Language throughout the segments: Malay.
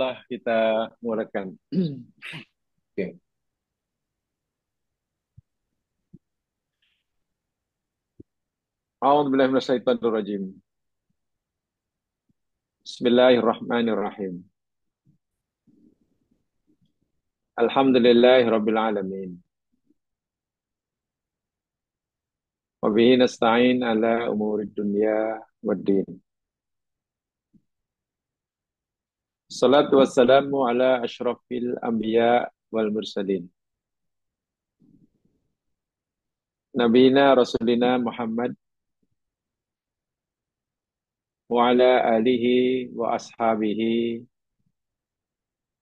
Lah kita mulakan. Oke. A'udzubillahi minasyaitonirrajim. Bismillahirrahmanirrahim. Alhamdulillahirabbil alamin. Wa bihi nasta'in ala umurid dunya waddin. Salatu wassalamu ala asyrafil anbiya wal mursalin. Nabiyina Rasulina Muhammad wa ala alihi wa ashabihi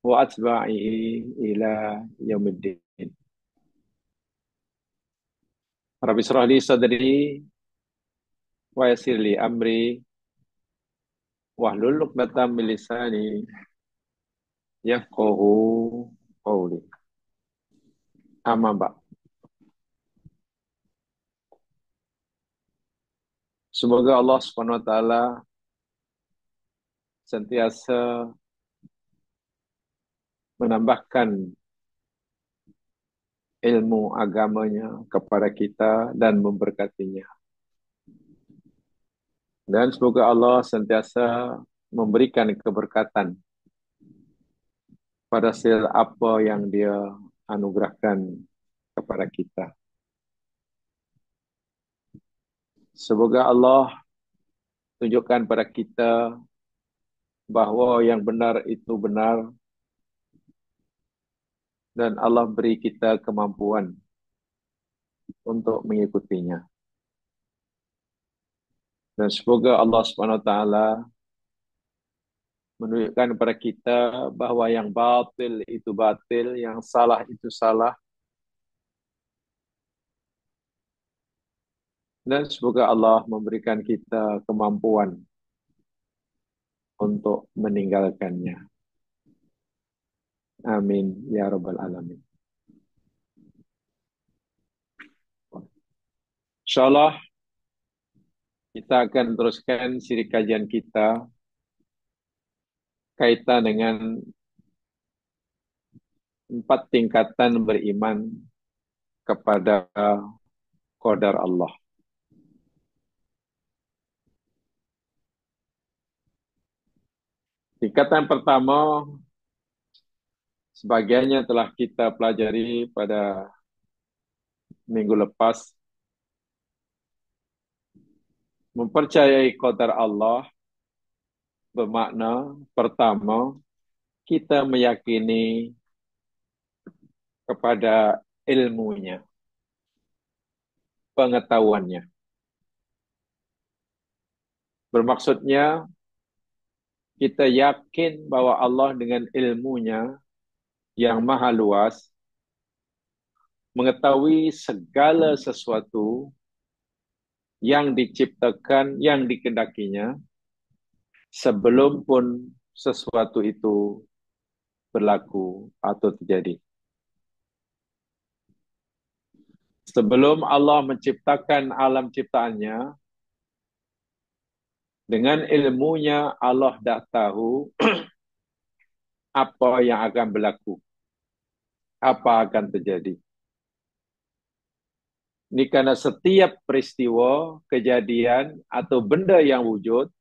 wa atba'ihi ila yaumiddin. Rabbi shrah li sadri wa yassir li amri wahlul 'uqdatam min lisani yafqahu qawli. Amma ba'. Semoga Allah Subhanahu wa taala sentiasa menambahkan ilmu agamanya kepada kita dan memberkatinya. Dan semoga Allah sentiasa memberikan keberkatan pada segala apa yang Dia anugerahkan kepada kita. Semoga Allah tunjukkan pada kita bahawa yang benar itu benar dan Allah beri kita kemampuan untuk mengikutinya. Dan semoga Allah Subhanahu wa taala menunjukkan kepada kita bahawa yang batil itu batil, yang salah itu salah. Dan semoga Allah memberikan kita kemampuan untuk meninggalkannya. Amin ya rabbal alamin. InsyaAllah kita akan teruskan siri kajian kita kaitan dengan 4 tingkatan beriman kepada qadar Allah. Tingkatan pertama, sebagiannya telah kita pelajari pada minggu lepas. Mempercayai qadar Allah bermakna pertama, kita meyakini kepada ilmunya, pengetahuannya. Bermaksudnya, kita yakin bahwa Allah dengan ilmunya yang maha luas, mengetahui segala sesuatu yang diciptakan, yang dikehendakinya, sebelum pun sesuatu itu berlaku atau terjadi. Sebelum Allah menciptakan alam ciptaannya, dengan ilmunya Allah dah tahu apa yang akan berlaku, apa akan terjadi. Ini karena setiap peristiwa, kejadian atau benda yang wujud,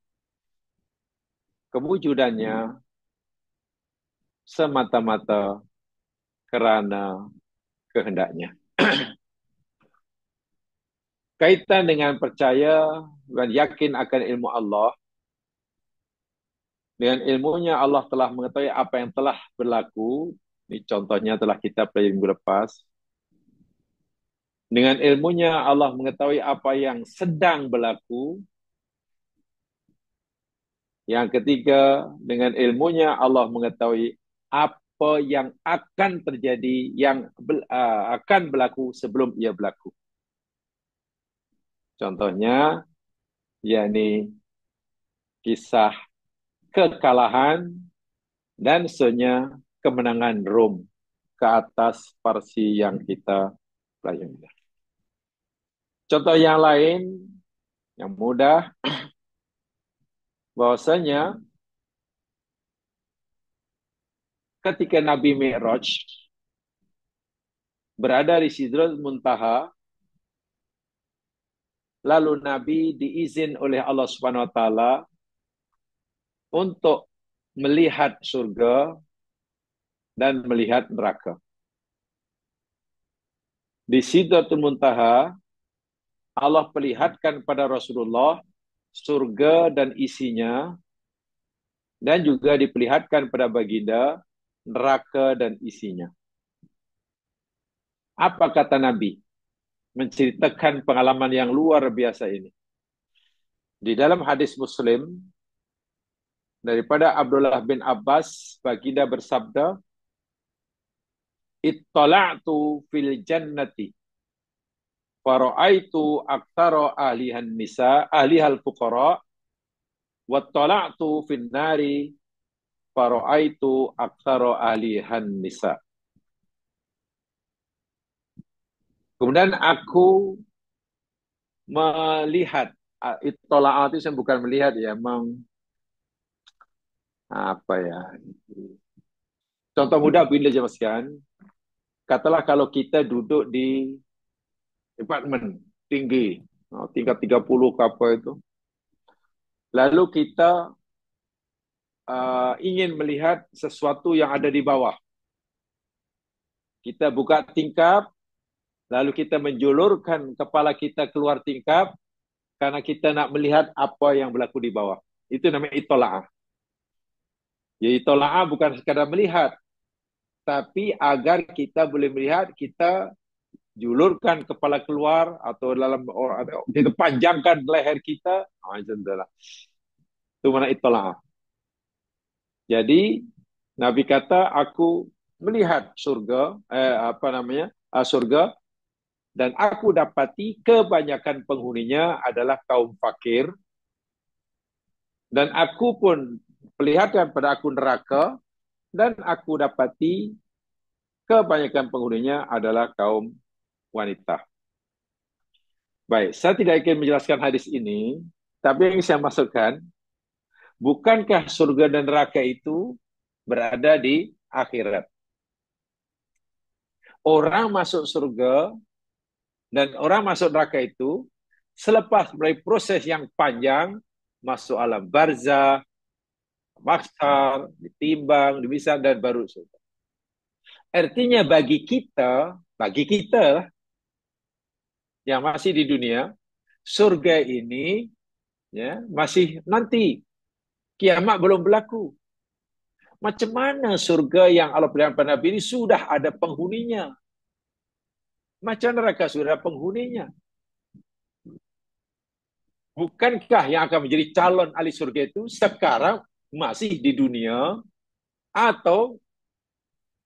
kewujudannya semata-mata kerana kehendaknya. Kaitan dengan percaya dan yakin akan ilmu Allah, dengan ilmunya Allah telah mengetahui apa yang telah berlaku. Ini contohnya telah kita pelajari minggu lepas. Dengan ilmunya Allah mengetahui apa yang sedang berlaku. Yang ketiga, dengan ilmunya Allah mengetahui apa yang akan terjadi, yang akan berlaku sebelum ia berlaku. Contohnya, yakni kisah kekalahan dan seterusnya kemenangan Rom ke atas Parsi yang kita pelajari. Contoh yang lain, yang mudah, bahwasanya ketika Nabi Mi'raj berada di Sidratul Muntaha, lalu Nabi diizin oleh Allah Subhanahu wa taala untuk melihat surga dan melihat neraka. Di Sidratul Muntaha, Allah perlihatkan pada Rasulullah surga dan isinya, dan juga diperlihatkan pada baginda neraka dan isinya. Apa kata Nabi menceritakan pengalaman yang luar biasa ini? Di dalam hadis Muslim daripada Abdullah bin Abbas, baginda bersabda, "Ittala'tu fil jannati fara'aitu aktsara ahlihan nisa ahlihal fuqara wattala'tu fin nari fara'aitu aktsara ahlihan nisa." Kemudian aku melihat, ittala'a itu saya bukan melihat ya, apa ya? Contoh mudah bila jelaskan, katalah kalau kita duduk di apartemen tinggi, tingkat 30 ke apa itu, lalu kita ingin melihat sesuatu yang ada di bawah. Kita buka tingkap, lalu kita menjulurkan kepala kita keluar tingkap, karena kita nak melihat apa yang berlaku di bawah. Itu namanya itola'ah. Jadi itola'ah bukan sekadar melihat, tapi agar kita boleh melihat, kita julurkan kepala keluar, atau dalam kita panjangkan leher kita. Macam itulah. Itu mana itola'ah. Jadi Nabi kata, aku melihat surga, surga, dan aku dapati kebanyakan penghuninya adalah kaum fakir, dan aku pun perlihatkan pada aku neraka, dan aku dapati kebanyakan penghuninya adalah kaum wanita. Baik, saya tidak ingin menjelaskan hadis ini, tapi yang saya maksudkan, bukankah surga dan neraka itu berada di akhirat? Orang masuk surga dan orang masuk neraka itu selepas melalui proses yang panjang, masuk alam barzah, mahsyar, ditimbang, dimisah, dan baru surga. Artinya bagi kita yang masih di dunia, surga ini ya masih nanti, kiamat belum berlaku. Macam mana surga yang Allah berikan pada Nabi ini sudah ada penghuninya? Macam neraka sudah ada penghuninya? Bukankah yang akan menjadi calon ahli surga itu sekarang masih di dunia, atau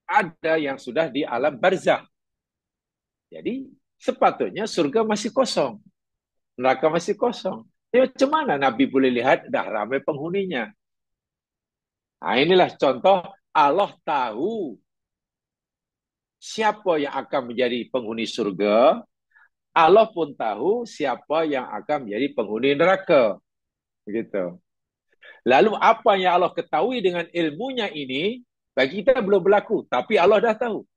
ada yang sudah di alam barzah? Jadi sepatutnya surga masih kosong, neraka masih kosong. Ya, macam mana Nabi boleh lihat dah ramai penghuninya? Nah, inilah contoh Allah tahu siapa yang akan menjadi penghuni surga. Allah pun tahu siapa yang akan menjadi penghuni neraka. Begitu. Lalu apa yang Allah ketahui dengan ilmunya ini, bagi kita belum berlaku, tapi Allah dah tahu.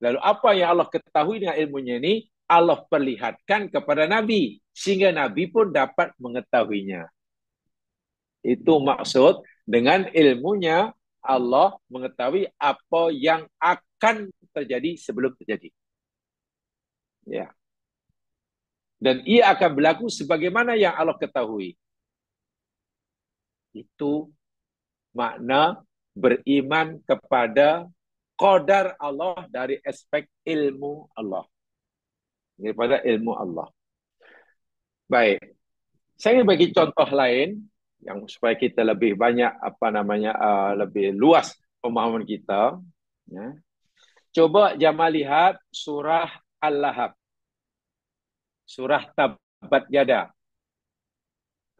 Lalu apa yang Allah ketahui dengan ilmunya ini, Allah perlihatkan kepada Nabi, sehingga Nabi pun dapat mengetahuinya. Itu maksud dengan ilmunya Allah mengetahui apa yang akan terjadi sebelum terjadi. Ya. Dan ia akan berlaku sebagaimana yang Allah ketahui. Itu makna beriman kepada qadar Allah dari aspek ilmu Allah. Daripada ilmu Allah. Baik. Saya ingin bagi contoh lain yang supaya kita lebih banyak lebih luas pemahaman kita. Ya. Coba Jamal lihat surah Al-Lahab. Surah Tabbat Yada.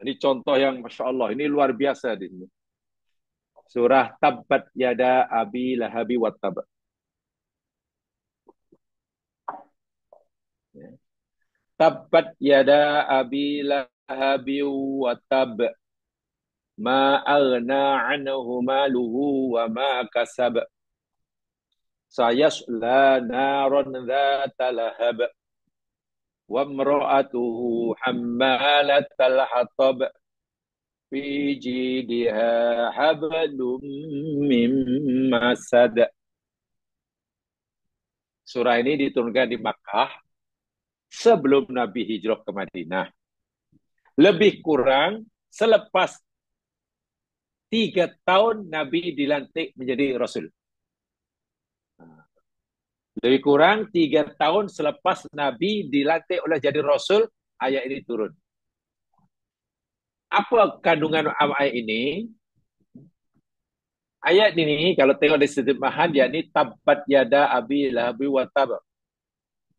Ini contoh yang Masya Allah, ini luar biasa di sini. Surah Tabbat Yada Abi Lahabi wa Tab. Tabbat Yada Abi Lahabi wa Tab. ma aghna anhu maluhu wa ma kasab sayasla naran dhata lahab wa imra'atuhu hammalatal hatab fi jidha hablum mim masad. Surah ini diturunkan di Makkah sebelum Nabi hijrah ke Madinah. Lebih kurang selepas 3 tahun Nabi dilantik menjadi Rasul. Lebih kurang 3 tahun selepas Nabi dilantik oleh jadi Rasul, ayat ini turun. Apa kandungan ayat ini? Ayat ini kalau tengok dari terjemahan, yakni tabbat yada abi lahabi wa tab.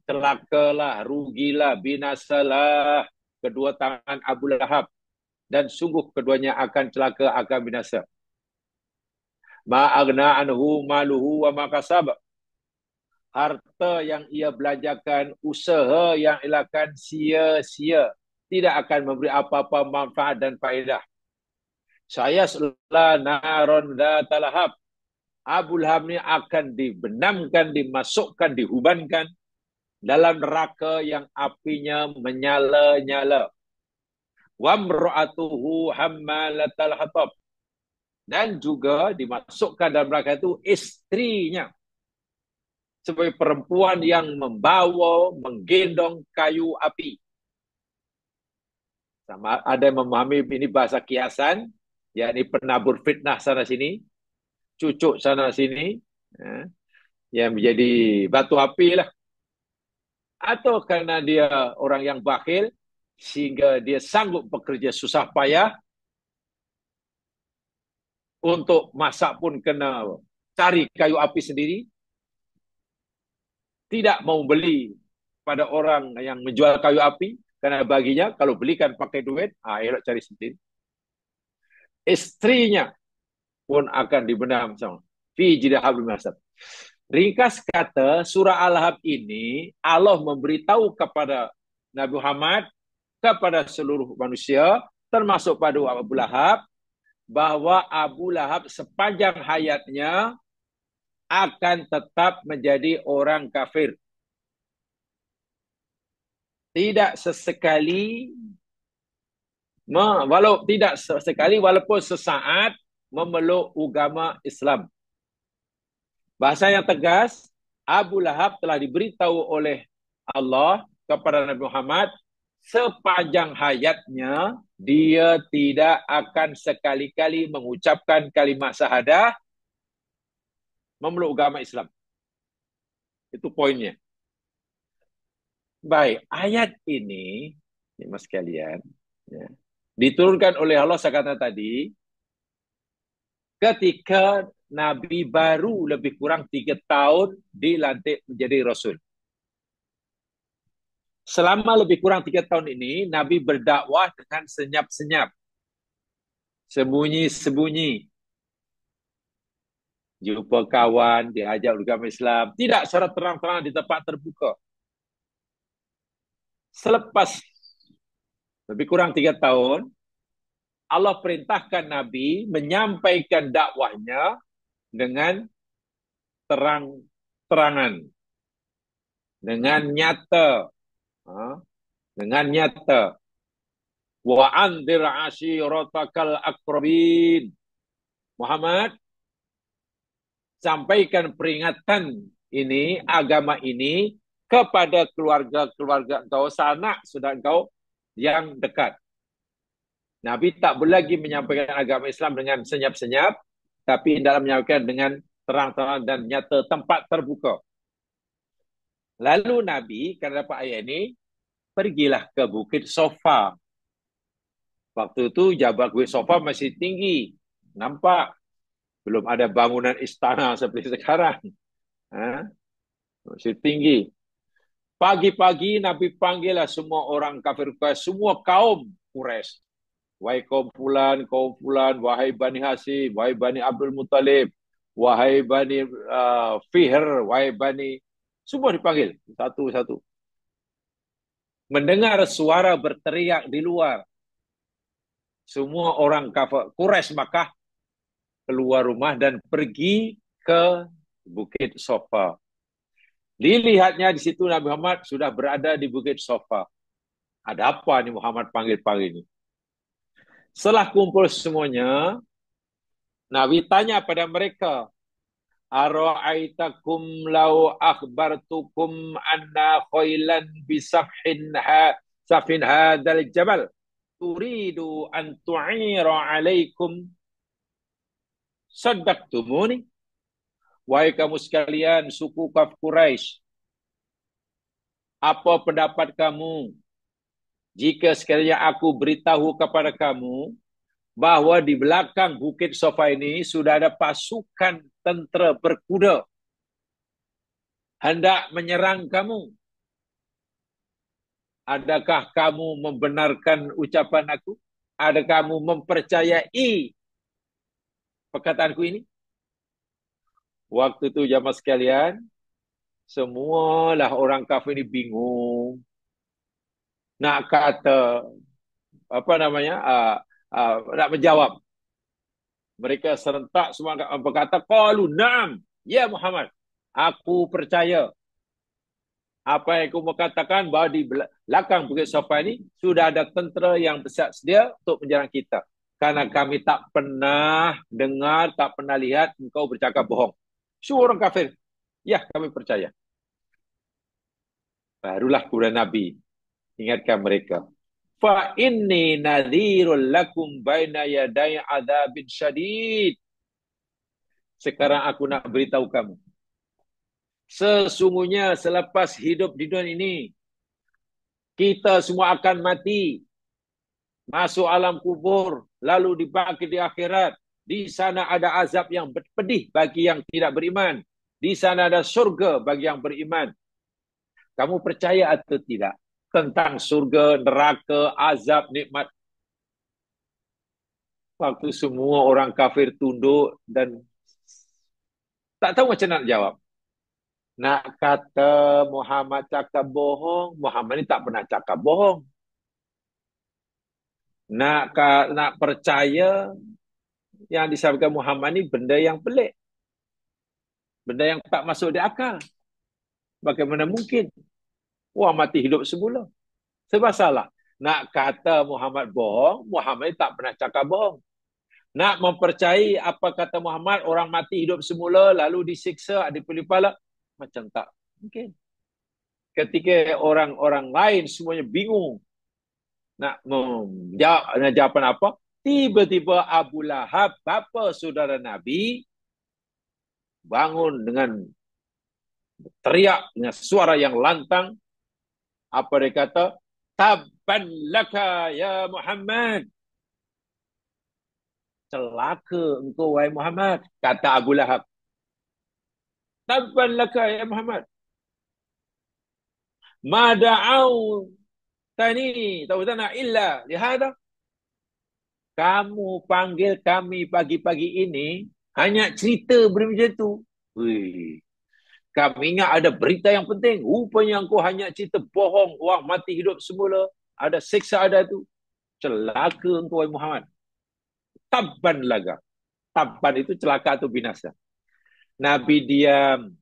Celakalah, rugilah, binasalah kedua tangan Abu Lahab, dan sungguh keduanya akan celaka, akan binasa. Ma aghna anhu maluhu wa ma kasab. Harta yang ia belanjakan, usaha yang ilakan sia-sia, tidak akan memberi apa-apa manfaat dan faedah. Sayasla naron dzata lahab. Abu Lahab ni akan dibenamkan, dimasukkan, dihubankan dalam neraka yang apinya menyala-nyala. Wa imra'atuhu hammalatal hatab. Dan juga dimasukkan dalam neraka itu istrinya sebagai perempuan yang membawa, menggendong kayu api. Sama ada yang memahami ini bahasa kiasan, yakni penabur fitnah sana sini, cucuk sana sini, yang menjadi batu api lah. Atau karena dia orang yang bakhil, sehingga dia sanggup bekerja susah payah, untuk masak pun kena cari kayu api sendiri, tidak mau beli pada orang yang menjual kayu api, karena baginya kalau belikan pakai duit, elok cari sendiri. Istrinya pun akan dibenam sama. Fi jidah hablum masad. Ringkas kata, surah Al-Lahab ini Allah memberitahu kepada Nabi Muhammad, kepada seluruh manusia, termasuk pada Abu Lahab, bahwa Abu Lahab sepanjang hayatnya akan tetap menjadi orang kafir. Tidak sesekali, walaupun sesaat memeluk agama Islam. Bahasa yang tegas, Abu Lahab telah diberitahu oleh Allah kepada Nabi Muhammad, sepanjang hayatnya dia tidak akan sekali-kali mengucapkan kalimat syahadah, memeluk agama Islam. Itu poinnya. Baik, ayat ini, mas sekalian, ya, diturunkan oleh Allah sekata tadi, ketika Nabi baru lebih kurang 3 tahun dilantik menjadi Rasul. Selama lebih kurang 3 tahun ini, Nabi berdakwah dengan senyap-senyap, sembunyi-sembunyi. Jumpa kawan, diajak agama Islam, tidak secara terang-terang di tempat terbuka. Selepas lebih kurang 3 tahun, Allah perintahkan Nabi menyampaikan dakwahnya dengan terang-terangan, dengan nyata, dengan nyata. Wa anzir ashiratakal aqrabin. Muhammad, sampaikan peringatan ini, agama ini, kepada keluarga-keluarga engkau, sanak saudara engkau yang dekat. Nabi tak boleh lagi menyampaikan agama Islam dengan senyap-senyap, tapi dalam menyampaikan dengan terang-terang dan nyata, tempat terbuka. Lalu Nabi, kerana dapat ayat ini, pergilah ke Bukit Sofa. Waktu itu Jabal Bukit Sofa masih tinggi, nampak. Belum ada bangunan istana seperti sekarang. Masih tinggi. Pagi-pagi Nabi panggillah semua orang kafir, semua kaum Quraisy. Wahai kaum fulan, wahai Bani Hashim, wahai Bani Abdul Muttalib, wahai Bani Fihr, wahai Bani... Semua dipanggil satu-satu. Mendengar suara berteriak di luar. Semua orang kafir Quraisy Makkah keluar rumah dan pergi ke Bukit Safa. Dilihatnya di situ Nabi Muhammad sudah berada di Bukit Safa. Ada apa nih Muhammad panggil-panggil ini? Setelah kumpul semuanya, Nabi tanya pada mereka, Ara'aitakum law akhbartukum anna khailan safin hadal jabal turidu an tu'ira alaikum saddaqtumuni. Wahai kamu sekalian suku Kaf Quraisy, apa pendapat kamu jika sekiranya aku beritahu kepada kamu bahwa di belakang Bukit Safa ini sudah ada pasukan tentera berkuda hendak menyerang kamu? Adakah kamu membenarkan ucapan aku? Adakah kamu mempercayai perkataanku ini? Waktu itu jamaah sekalian, semualah orang kafir ini bingung. Nak kata, apa namanya, nak menjawab. Mereka serentak semua berkata, qalu na'am, ya Muhammad, aku percaya. Apa yang aku mau katakan bahawa di belakang Bukit Safa ini sudah ada tentera yang bersiap sedia untuk menyerang kita. Karena kami tak pernah dengar, tak pernah lihat engkau bercakap bohong. Semua orang kafir. Ya, kami percaya. Barulah kemudian Nabi ingatkan mereka. Fa inni nadhirul lakum baina yaday adzabin syadid. Sekarang aku nak beritahu kamu. Sesungguhnya selepas hidup di dunia ini, kita semua akan mati. Masuk alam kubur, lalu dibangkit di akhirat. Di sana ada azab yang pedih bagi yang tidak beriman. Di sana ada surga bagi yang beriman. Kamu percaya atau tidak tentang surga, neraka, azab, nikmat? Waktu semua orang kafir tunduk dan tak tahu macam nak jawab. Nak kata Muhammad cakap bohong, Muhammad ni tak pernah cakap bohong. Nak percaya yang disampaikan Muhammad ni benda yang pelik. Benda yang tak masuk di akal. Bagaimana mungkin? Wah, mati hidup semula. Sebab salah. Nak kata Muhammad bohong, Muhammad tak pernah cakap bohong. Nak mempercayai apa kata Muhammad, orang mati hidup semula, lalu disiksa, dipelipala, macam tak mungkin. Ketika orang-orang lain semuanya bingung nak jawapan apa, tiba-tiba Abu Lahab, bapa saudara Nabi, bangun dengan teriak dengan suara yang lantang. Apa dia kata? Tabban laka ya Muhammad. Celaka engkau wahai Muhammad, kata Abu Lahab. Tabban laka ya Muhammad. Ma da'au tani tawzana illa lihada. Kamu panggil kami pagi-pagi ini hanya cerita macam tu. Wih. Kami ingat ada berita yang penting. Rupanya engkau hanya cerita bohong. Orang mati hidup semula. Ada siksa ada tu. Celaka engkau wahai Muhammad. Tabban laga. Tabban itu celaka atau binasa. Nabi diam.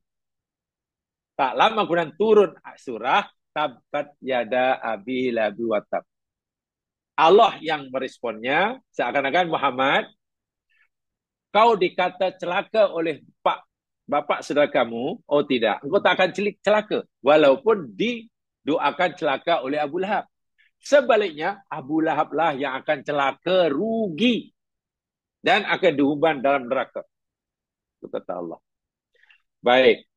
Tak lama kemudian turun surah Tabbat yada abi labi watab. Allah yang meresponnya seakan-akan Muhammad, kau dikata celaka oleh bapak saudara kamu, oh tidak, engkau tak akan celaka walaupun didoakan celaka oleh Abu Lahab. Sebaliknya Abu Lahab lah yang akan celaka, rugi dan akan diumban dalam neraka. Itu kata Allah. Baik.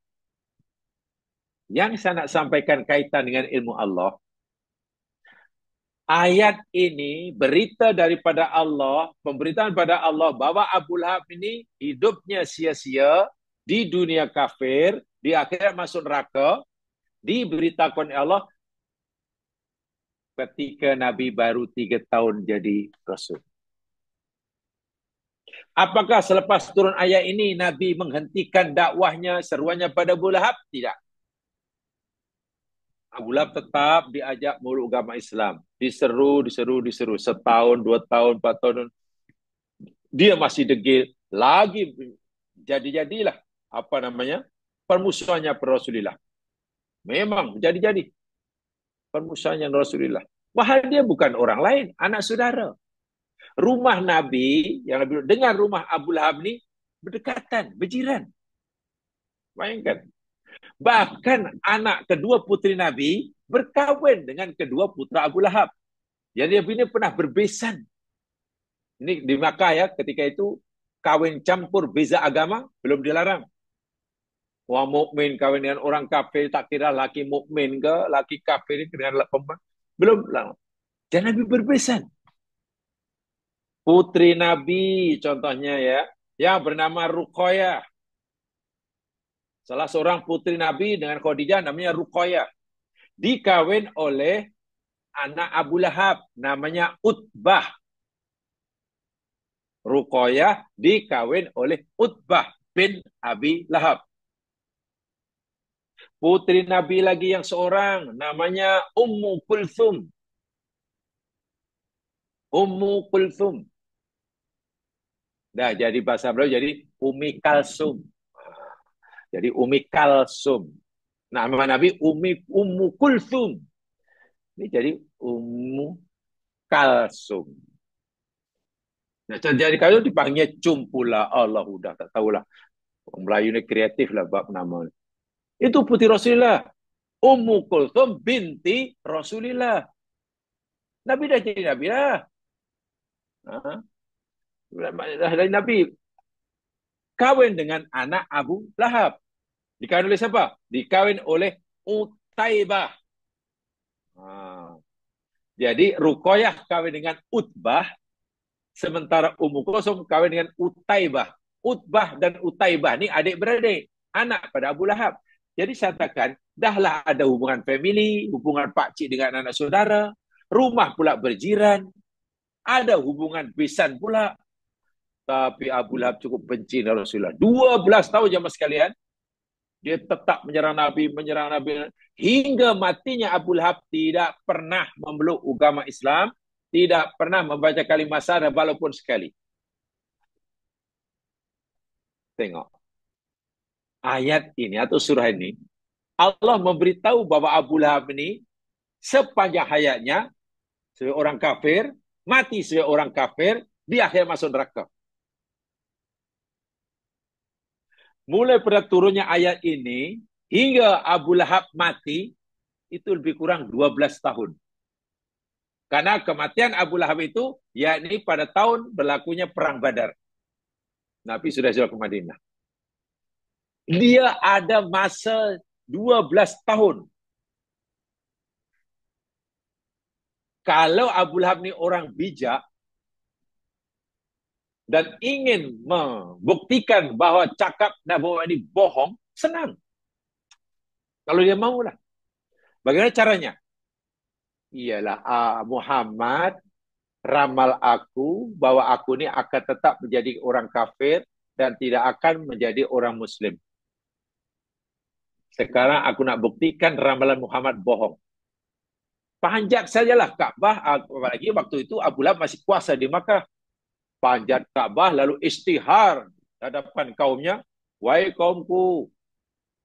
Yang saya nak sampaikan kaitan dengan ilmu Allah, ayat ini berita daripada Allah, pemberitaan pada Allah bahwa Abu Lahab ini hidupnya sia-sia di dunia kafir, di akhirat masuk neraka, diberitakan Allah ketika Nabi baru 3 tahun jadi Rasul. Apakah selepas turun ayat ini Nabi menghentikan dakwahnya, seruannya pada Abu Lahab? Tidak. Abu Lahab tetap diajak meluk agama Islam. Diseru. Setahun, 2 tahun, 4 tahun. Dia masih degil. Lagi jadi-jadilah apa namanya permusuhannya per Rasulullah. Memang jadi-jadi permusuhannya Rasulullah. Padahal dia bukan orang lain, anak saudara. Rumah Nabi yang dengan rumah Abu Lahab ni berdekatan, berjiran. Bayangkan. Bahkan anak kedua putri Nabi berkahwin dengan kedua putra Abu Lahab. Jadi Nabi ini pernah berbesan. Ini di Makkah ya, ketika itu kawin campur beza agama belum dilarang. Orang mukmin kawin dengan orang kafir, tak kira laki mukmin ke laki kafir dengan perempuan, belum larang. Dan Nabi berbesan. Putri Nabi contohnya ya, yang bernama Ruqayyah. Salah seorang putri Nabi dengan Khadijah namanya Ruqayyah. Dikawin oleh anak Abu Lahab namanya Utbah. Ruqayyah dikawin oleh Utbah bin Abi Lahab. Putri Nabi lagi yang seorang namanya Ummu Kulthum. Ummu Kulthum. Dah jadi bahasa Melayu jadi Umi Kalsum. Jadi Umi Kalsum. Nama Nabi Ummu Kulthum. Ini jadi Ummu Kalsum. Nah, jadi kalau dipanggilnya cum pula. Allah udah tak tahulah. Orang Melayu ni kreatif lah bab nama. Itu putri Rasulullah. Ummu Kulthum binti Rasulullah. Nabi dah jadi Nabi lah. Dari Nabi kawin dengan anak Abu Lahab. Dikawin oleh siapa? Dikawin oleh Utaibah. Jadi Ruqayyah kawin dengan Utbah, sementara Ummu Kulthum kawin dengan Utaibah. Utbah dan Utaibah ni adik-beradik, anak pada Abu Lahab. Jadi saya katakan, dahlah ada hubungan family, hubungan pakcik dengan anak saudara, rumah pula berjiran, ada hubungan besan pula. Tapi Abu Lahab cukup benci dengan Rasulullah. 12 tahun jemaah sekalian, dia tetap menyerang Nabi. Hingga matinya Abu Lahab tidak pernah memeluk agama Islam, tidak pernah membaca kalimat syahadat walaupun sekali. Tengok. Ayat ini atau surah ini, Allah memberitahu bahwa Abu Lahab ini sepanjang hayatnya sebagai orang kafir, mati sebagai orang kafir, di akhir masuk neraka. Mulai pada turunnya ayat ini hingga Abu Lahab mati itu lebih kurang 12 tahun. Karena kematian Abu Lahab itu yakni pada tahun berlakunya perang Badar. Nabi sudah hijrah ke Madinah. Dia ada masa 12 tahun. Kalau Abu Lahab ni orang bijak dan ingin membuktikan bahawa cakap Nabi ini bohong, senang. Kalau dia maulah. Bagaimana caranya? Ialah Muhammad ramal aku bahwa aku ni akan tetap menjadi orang kafir dan tidak akan menjadi orang Muslim. Sekarang aku nak buktikan ramalan Muhammad bohong. Panjat sajalah Kaabah, apalagi waktu itu Abu Lahab masih kuasa di Makkah. Panjat Kaabah lalu istihar hadapan kaumnya, wahai kaumku,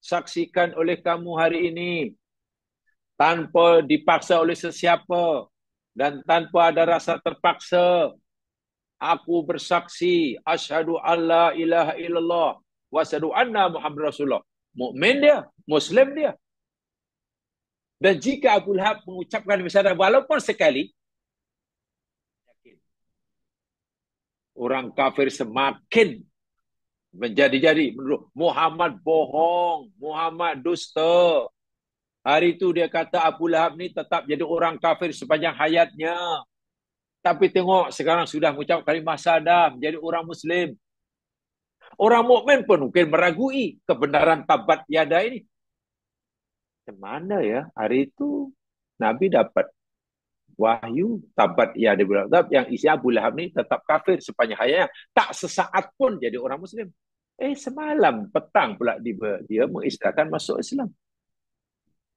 saksikan oleh kamu hari ini tanpa dipaksa oleh sesiapa dan tanpa ada rasa terpaksa. Aku bersaksi asyhadu alla ilaha illallah wa asyhadu anna Muhammad Rasulullah. Mukmin dia, Muslim dia. Dan jika Abu Lahab mengucapkan syahadat walaupun sekali, orang kafir semakin menjadi-jadi. Menurut Muhammad bohong, Muhammad dusta. Hari itu dia kata Abu Lahab ni tetap jadi orang kafir sepanjang hayatnya. Tapi tengok sekarang sudah mengucap kalimah syahadah, menjadi orang Muslim. Orang mukmin pun mungkin meragui kebenaran tabat yada ini. Macam mana ya hari itu Nabi dapat wahyu tabat yada yang isi Abu Lahab ni tetap kafir sepanjang hayatnya. Tak sesaat pun jadi orang Muslim. Semalam petang pula dia mengistilahkan masuk Islam.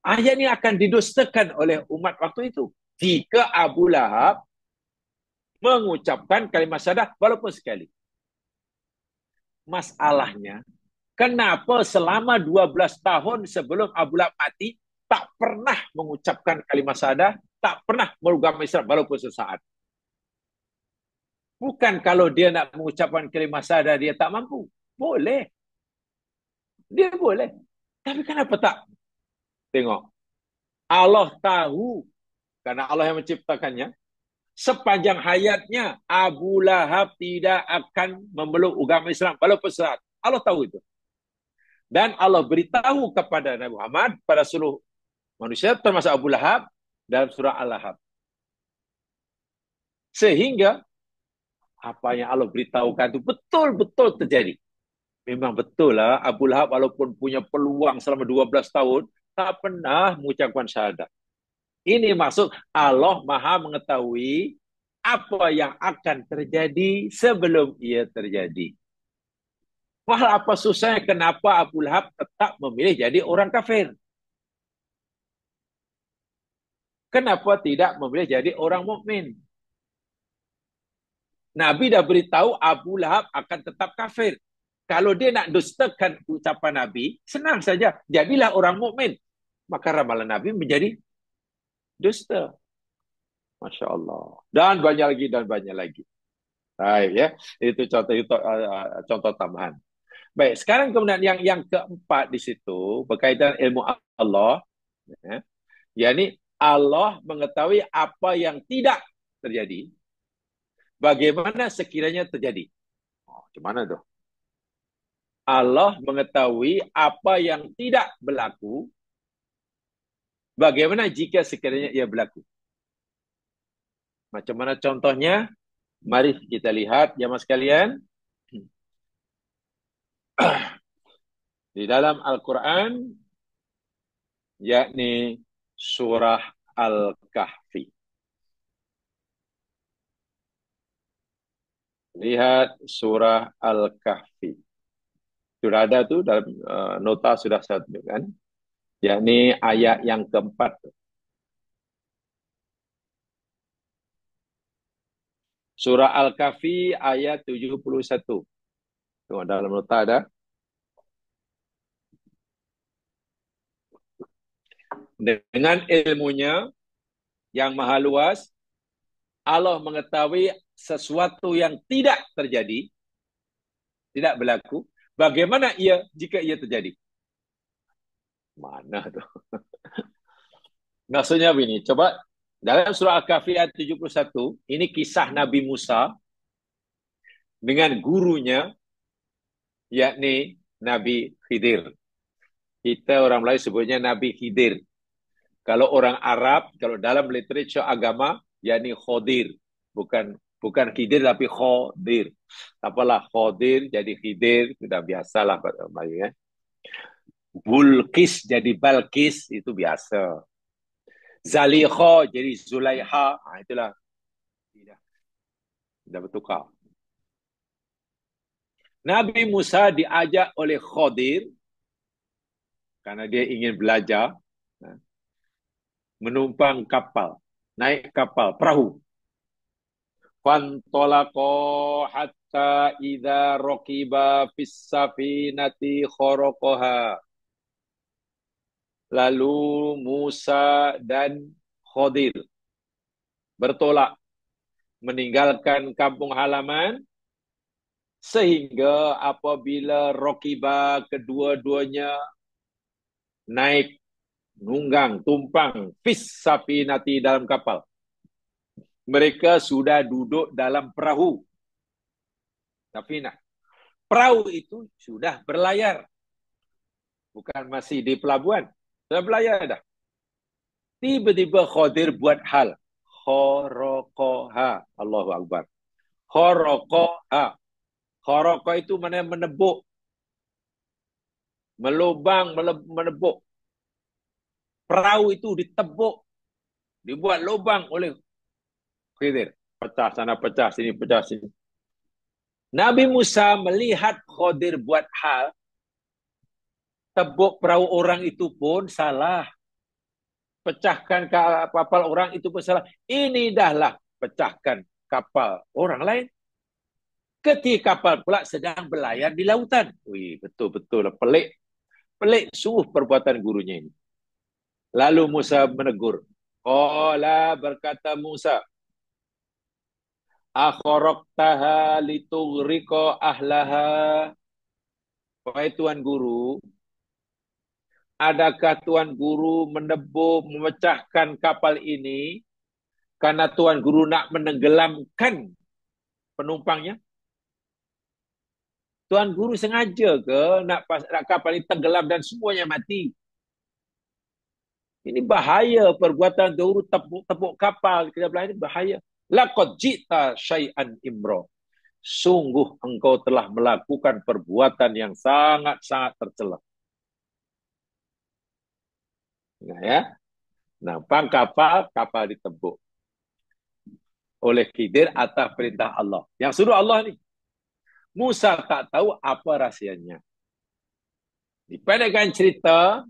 Ayat ini akan didustakan oleh umat waktu itu. jika Abu Lahab mengucapkan kalimat syahadat walaupun sekali. Masalahnya, kenapa selama 12 tahun sebelum Abu Lahab mati, tak pernah mengucapkan kalimat syahadat, tak pernah beragama Islam walaupun sesaat. Bukan kalau dia nak mengucapkan kalimat syahadat, dia tak mampu. Boleh. Dia boleh. Tapi kenapa tak? Tengok. Allah tahu, karena Allah yang menciptakannya, sepanjang hayatnya Abu Lahab tidak akan memeluk agama Islam walaupun sesaat. Allah tahu itu. Dan Allah beritahu kepada Nabi Muhammad, pada seluruh manusia, termasuk Abu Lahab, dalam surah Al-Lahab. Sehingga apa yang Allah beritahukan itu betul-betul terjadi. Memang betul lah Abu Lahab walaupun punya peluang selama 12 tahun, tak pernah mengucapkan syahadat. Ini maksud Allah Maha mengetahui apa yang akan terjadi sebelum ia terjadi. Wah, apa susahnya kenapa Abu Lahab tetap memilih jadi orang kafir? Kenapa tidak memilih jadi orang mukmin? Nabi dah beritahu Abu Lahab akan tetap kafir. Kalau dia nak dustakan ucapan Nabi, senang saja. Jadilah orang mukmin. Maka ramalan Nabi menjadi dusta. Masya Allah. Dan banyak lagi, dan banyak lagi. Baik, ya. Itu contoh tambahan. Baik, sekarang kemudian yang keempat di situ, berkaitan ilmu Allah. Ya, yakni Allah mengetahui apa yang tidak terjadi. Bagaimana sekiranya terjadi. Oh, macam mana tu? Allah mengetahui apa yang tidak berlaku. Bagaimana jika sekiranya ia berlaku? Macam mana contohnya? Mari kita lihat, jemaah sekalian. Di dalam Al-Quran, yakni surah Al-Kahfi. Lihat surah Al-Kahfi. Sudah ada tu dalam nota sudah saya tunjukkan. Yakni ayat yang keempat. Surah Al-Kahfi ayat 71. Tengok dalam nota ada. Dengan ilmunya yang maha luas, Allah mengetahui sesuatu yang tidak terjadi, tidak berlaku. Bagaimana ia jika ia terjadi? Mana tu? Maksudnya begini, coba dalam surah Al-Kahfi ayat 71, ini kisah Nabi Musa dengan gurunya, yakni Nabi Khidir. Kita orang Melayu sebutnya Nabi Khidir. Kalau orang Arab, kalau dalam literatur agama, yakni Khodir. Bukan Khidir tapi Khodir. Apalah Khodir jadi Khidir, sudah biasalah pada Melayu. Bulqis jadi Balqis, itu biasa. Zalikha jadi Zulaiha, itulah. Sudah bertukar. Nabi Musa diajak oleh Khodir, karena dia ingin belajar, menumpang kapal, naik kapal, perahu. Fantolaqa hatta idza raqiba fis safinati kharaqaha. Lalu Musa dan Khadir bertolak meninggalkan kampung halaman, sehingga apabila raqiba kedua-duanya naik, nunggang, tumpang, fis safinati dalam kapal, mereka sudah duduk dalam perahu. Tapi perahu itu sudah berlayar. Bukan masih di pelabuhan. Sudah berlayar dah. Tiba-tiba Khadir buat hal. Khorokoha. Allahu Akbar. Khorokoha. Khorokoh itu mana menebuk. Melubang, menebuk. Perahu itu ditebuk. Dibuat lubang oleh Khidir. Pecah sana, pecah sini, pecah sini. Nabi Musa melihat Khadir buat hal, tebuk perahu orang itu pun salah. pecahkan kapal orang itu bersalah. Ini dahlah pecahkan kapal orang lain. Ketika kapal pula sedang berlayar di lautan. Wih, betul-betul pelik. Pelik sungguh perbuatan gurunya ini. Lalu Musa menegur. Qala berkata Musa, akharaqtaha litughriqa ahlaha. Wahai Tuan Guru, adakah Tuan Guru memecahkan kapal ini karena Tuan Guru nak menenggelamkan penumpangnya? Tuan Guru sengaja ke nak kapal ini tenggelam dan semuanya mati? Ini bahaya perbuatan Tuan Guru tepuk kapal ke belah ini bahaya. Laqad ji'ta syai'an imra. Sungguh engkau telah melakukan perbuatan yang sangat-sangat tercela. Nah, ya. Nah, kapal ditebuk oleh Khidir atas perintah Allah. Yang suruh Allah ni. Musa tak tahu apa rahsianya. Dipendekkan cerita,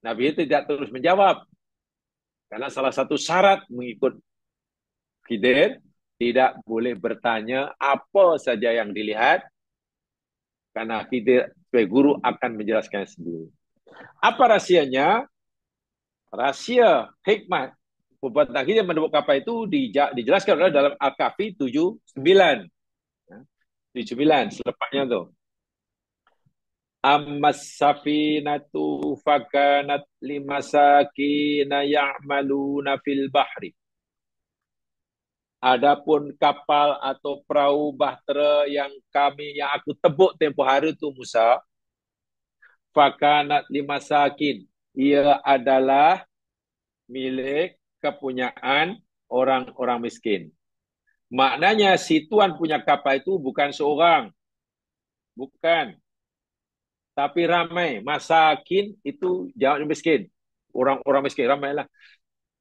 Nabi itu tidak terus menjawab. Karena salah satu syarat mengikut Khidir, tidak boleh bertanya apa saja yang dilihat, karena Khidir sebagai guru akan menjelaskan sendiri. Apa rahsianya? Rahsia hikmah perbuatan Khidir menebuk kapal itu dijelaskan oleh dalam Al-Kahfi 79. 79 selepasnya tu. Ammas safinatu fakanat limasakina ya'maluna fil bahri. Adapun kapal atau perahu bahtera yang aku tebuk tempoh hari itu Musa, fakanat limasakin. Ia adalah milik kepunyaan orang-orang miskin. Maknanya si tuan punya kapal itu bukan seorang. Bukan. Tapi ramai. Masakin itu jangan miskin. Orang-orang miskin ramailah.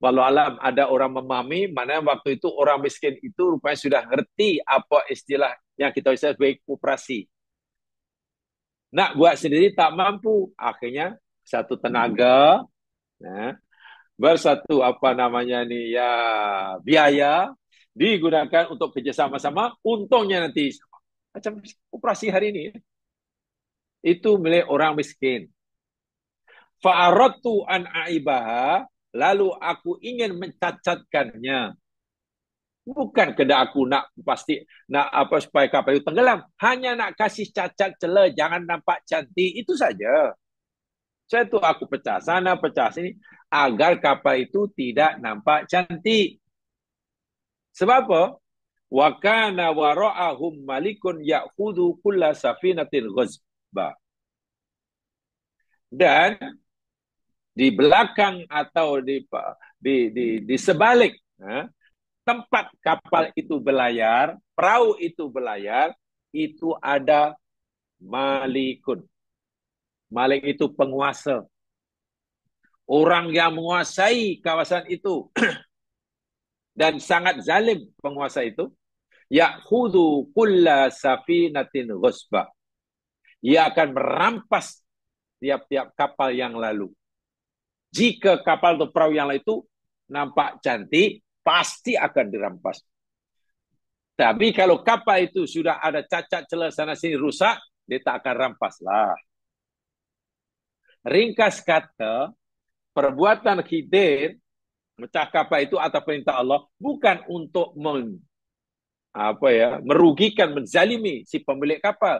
Walau alam ada orang memahami, maknanya waktu itu orang miskin itu rupanya sudah ngerti apa istilah yang kita bisa sebagai koperasi. Nak buat sendiri tak mampu. Akhirnya satu tenaga, bersatu biaya digunakan untuk kerjasama-sama. Untungnya nanti macam koperasi hari ini itu milik orang miskin. Fa'aradtu an aibaha, lalu aku ingin mencacatkannya. Bukan kerana aku nak supaya kapal itu tenggelam, hanya nak kasih cacat celah, jangan nampak cantik, itu saja. Saya tu aku pecah sana, pecah sini, agar kapal itu tidak nampak cantik. Sebab apa? Wa kana wara'ahum malikun ya'khudhu kulla safinatin ghazba. Dan di belakang atau di sebalik tempat kapal itu berlayar, perahu itu berlayar, itu ada malikun. Malik itu penguasa. Orang yang menguasai kawasan itu. Dan sangat zalim penguasa itu. Ya'khudhu kulla safinatin ghasba. Ia akan merampas tiap-tiap kapal yang lalu. Jika kapal atau perahu yang lain itu nampak cantik, pasti akan dirampas. Tapi kalau kapal itu sudah ada cacat celah sana sini rusak, dia tak akan rampas lah. Ringkas kata, perbuatan Khidir mecah kapal itu atas perintah Allah bukan untuk merugikan, menzalimi si pemilik kapal,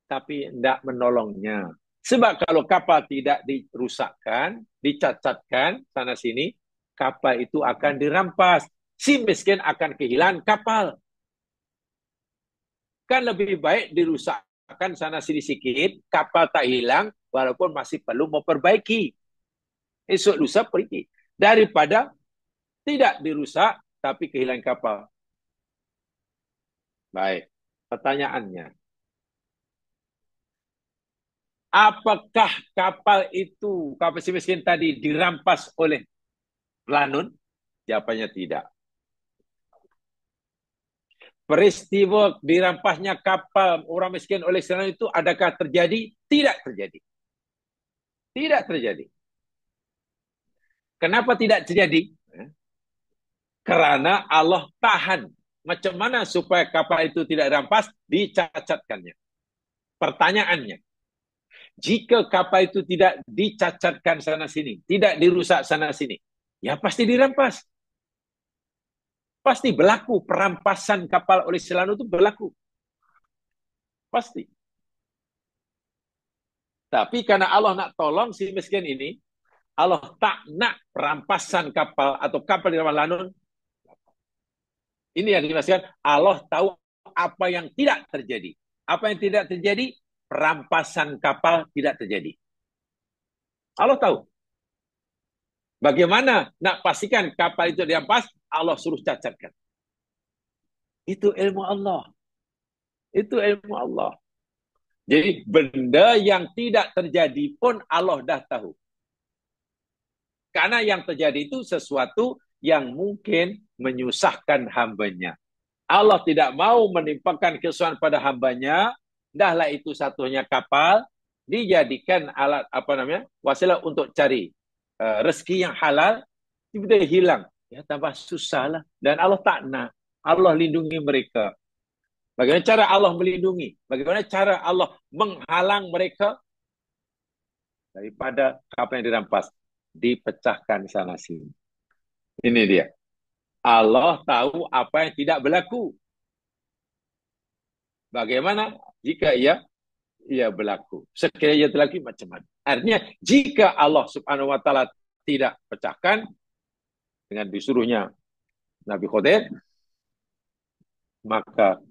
tapi hendak menolongnya. Sebab kalau kapal tidak dirusakkan, dicacatkan sana sini, kapal itu akan dirampas. Si miskin akan kehilangan kapal. Kan lebih baik dirusakkan sana sini sikit, kapal tak hilang, walaupun masih perlu memperbaiki. Esok lusa pergi. Daripada tidak dirusak, tapi kehilangan kapal. Baik, pertanyaannya. Apakah kapal si miskin tadi dirampas oleh Lanun? Jawabannya tidak. Peristiwa dirampasnya kapal orang miskin oleh Lanun itu adakah terjadi? Tidak terjadi. Tidak terjadi. Kenapa tidak terjadi? Karena Allah tahan. Macam mana supaya kapal itu tidak rampas? Dicacatkannya. Pertanyaannya, jika kapal itu tidak dicacatkan sana sini, tidak dirusak sana sini, ya pasti dirampas. Pasti berlaku perampasan kapal oleh Selanu itu berlaku. Pasti. Tapi karena Allah nak tolong si miskin ini, Allah tak nak perampasan kapal atau kapal di ramah lanun. Ini yang dimaksudkan Allah tahu apa yang tidak terjadi. Apa yang tidak terjadi? Perampasan kapal tidak terjadi. Allah tahu. Bagaimana nak pastikan kapal itu dirampas? Allah suruh cacatkan. Itu ilmu Allah. Itu ilmu Allah. Jadi benda yang tidak terjadi pun Allah dah tahu. Karena yang terjadi itu sesuatu yang mungkin menyusahkan hambanya. Allah tidak mau menimpakan kesusahan pada hambanya, dahlah itu satunya kapal, dijadikan alat wasilah untuk cari rezeki yang halal, tiba-tiba hilang. Ya tambah susah lah. Dan Allah tak nak. Allah lindungi mereka. Bagaimana cara Allah melindungi? Bagaimana cara Allah menghalang mereka daripada kapal yang dirampas? Dipecahkan sana sini. Ini dia. Allah tahu apa yang tidak berlaku. Bagaimana jika ia berlaku? Sekiranya ia terlaku macam mana? Artinya jika Allah Subhanahu wa taala tidak pecahkan dengan disuruhnya Nabi Khadir, maka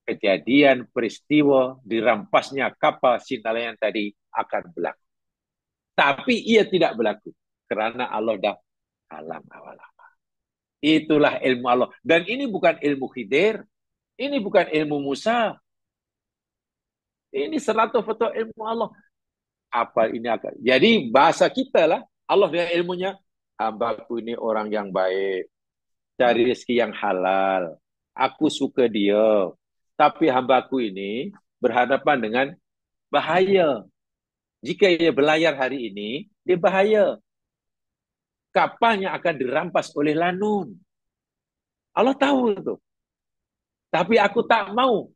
kejadian peristiwa dirampasnya kapal Sintalayan tadi akan berlaku. Tapi ia tidak berlaku karena Allah dah alam awal. Itulah ilmu Allah. Dan ini bukan ilmu Khidir. Ini bukan ilmu Musa. Ini 100% ilmu Allah. Apa ini akan. Jadi bahasa kita lah. Allah dengan ilmunya. Hambaku ini orang yang baik. Cari rezeki yang halal. Aku suka dia. Tapi hambaku ini berhadapan dengan bahaya. Jika ia berlayar hari ini, dia bahaya. Kapalnya akan dirampas oleh Lanun. Allah tahu itu. Tapi aku tak mau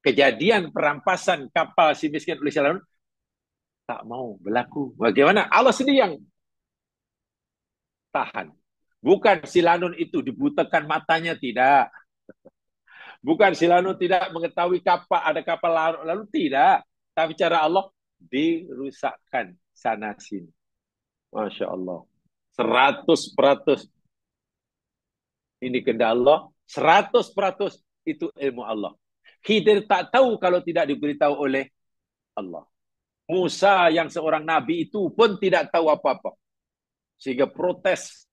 kejadian perampasan kapal si miskin oleh Lanun tak mau berlaku. Bagaimana? Allah sendiri yang tahan. Bukan si Lanun itu dibutakan matanya, tidak. Bukan si Lanun tidak mengetahui kapal, ada kapal lalu tidak. Tapi cara Allah dirusakkan sana sini. Masya Allah. 100% ini kehendak Allah. 100% itu ilmu Allah. Khidir tak tahu kalau tidak diberitahu oleh Allah. Musa yang seorang nabi itu pun tidak tahu apa-apa. Sehingga protes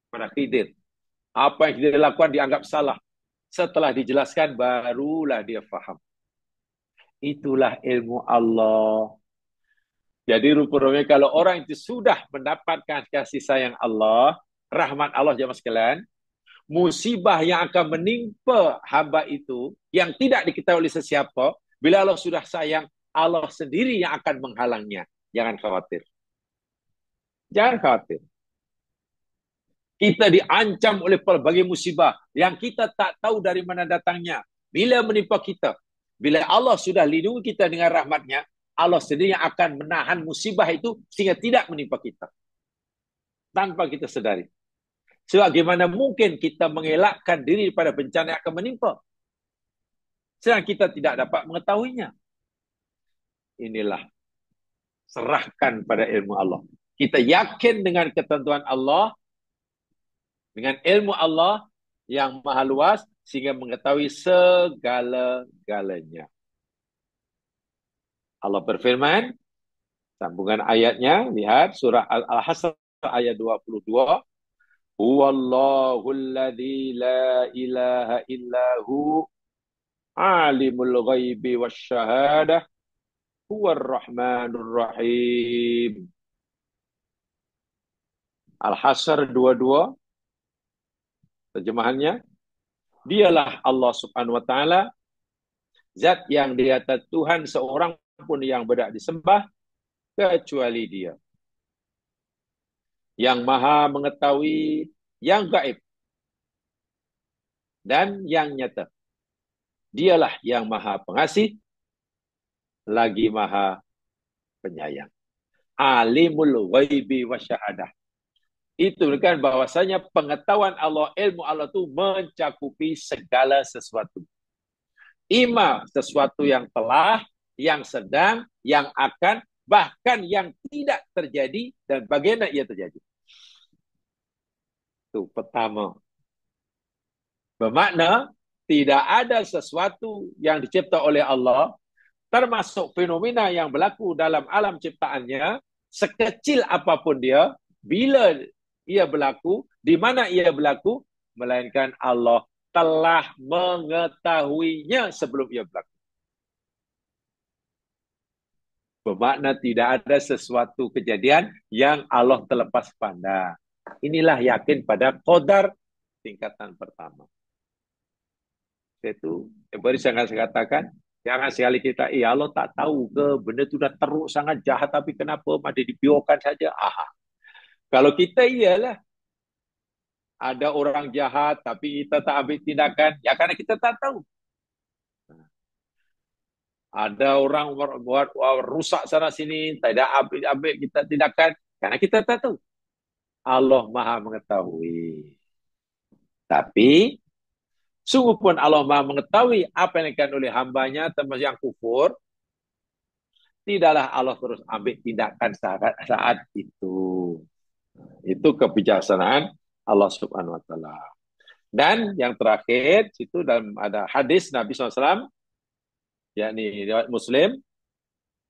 pada Khidir. Apa yang dia lakukan dianggap salah. Setelah dijelaskan, barulah dia faham. Itulah ilmu Allah. Jadi rupanya kalau orang itu sudah mendapatkan kasih sayang Allah, rahmat Allah jemaah sekalian, musibah yang akan menimpa hamba itu, yang tidak diketahui oleh sesiapa, bila Allah sudah sayang, Allah sendiri yang akan menghalangnya. Jangan khawatir. Jangan khawatir. Kita diancam oleh berbagai musibah yang kita tak tahu dari mana datangnya. Bila menimpa kita, bila Allah sudah lindungi kita dengan rahmatnya, Allah sendiri yang akan menahan musibah itu sehingga tidak menimpa kita. Tanpa kita sedari. Sebagaimana mungkin kita mengelakkan diri daripada bencana yang akan menimpa. Sedang kita tidak dapat mengetahuinya. Inilah. Serahkan pada ilmu Allah. Kita yakin dengan ketentuan Allah, dengan ilmu Allah yang maha luas, sehingga mengetahui segala-galanya. Allah berfirman, sambungan ayatnya, lihat surah Al-Hasr ayat 22. Huwallahul ladzi la ilaha illahu alimul ghaibi wasyahadah huwar rahmanur rahim. Al-Hasr 22, terjemahannya, dialah Allah Subhanahu wa taala, zat yang di atas Tuhan seorang pun yang berhak disembah kecuali Dia. yang maha mengetahui yang gaib dan yang nyata. Dialah yang maha pengasih, lagi maha penyayang. Alimul ghaibi wasyahadah. Itu kan bahwasanya pengetahuan Allah, ilmu Allah itu mencakupi segala sesuatu. Ima sesuatu yang telah, yang sedang, yang akan, bahkan yang tidak terjadi dan bagaimana ia terjadi. Itu pertama. Bermakna tidak ada sesuatu yang dicipta oleh Allah, termasuk fenomena yang berlaku dalam alam ciptaannya, sekecil apapun dia, bila ia berlaku, di mana ia berlaku, melainkan Allah telah mengetahuinya sebelum ia berlaku. Bermakna tidak ada sesuatu kejadian yang Allah terlepas pandang. Inilah yakin pada qadar tingkatan pertama. Itu baru saya katakan, jangan sekali kita, Allah tak tahu ke benda itu dah teruk sangat jahat, tapi kenapa ada dibiarkan saja. Kalau kita iyalah, ada orang jahat tapi kita tak ambil tindakan, ya karena kita tak tahu. Ada orang buat rusak sana sini, tidak ambil kita tindakan, karena kita tak tahu. Allah maha mengetahui. Tapi, sungguh pun Allah maha mengetahui apa yang dilakukan oleh hambanya, termasuk yang kufur, tidaklah Allah terus ambil tindakan saat itu. Itu kebijaksanaan Allah Subhanahu wa taala. Dan yang terakhir itu dalam ada hadis Nabi SAW, yakni riwayat Muslim,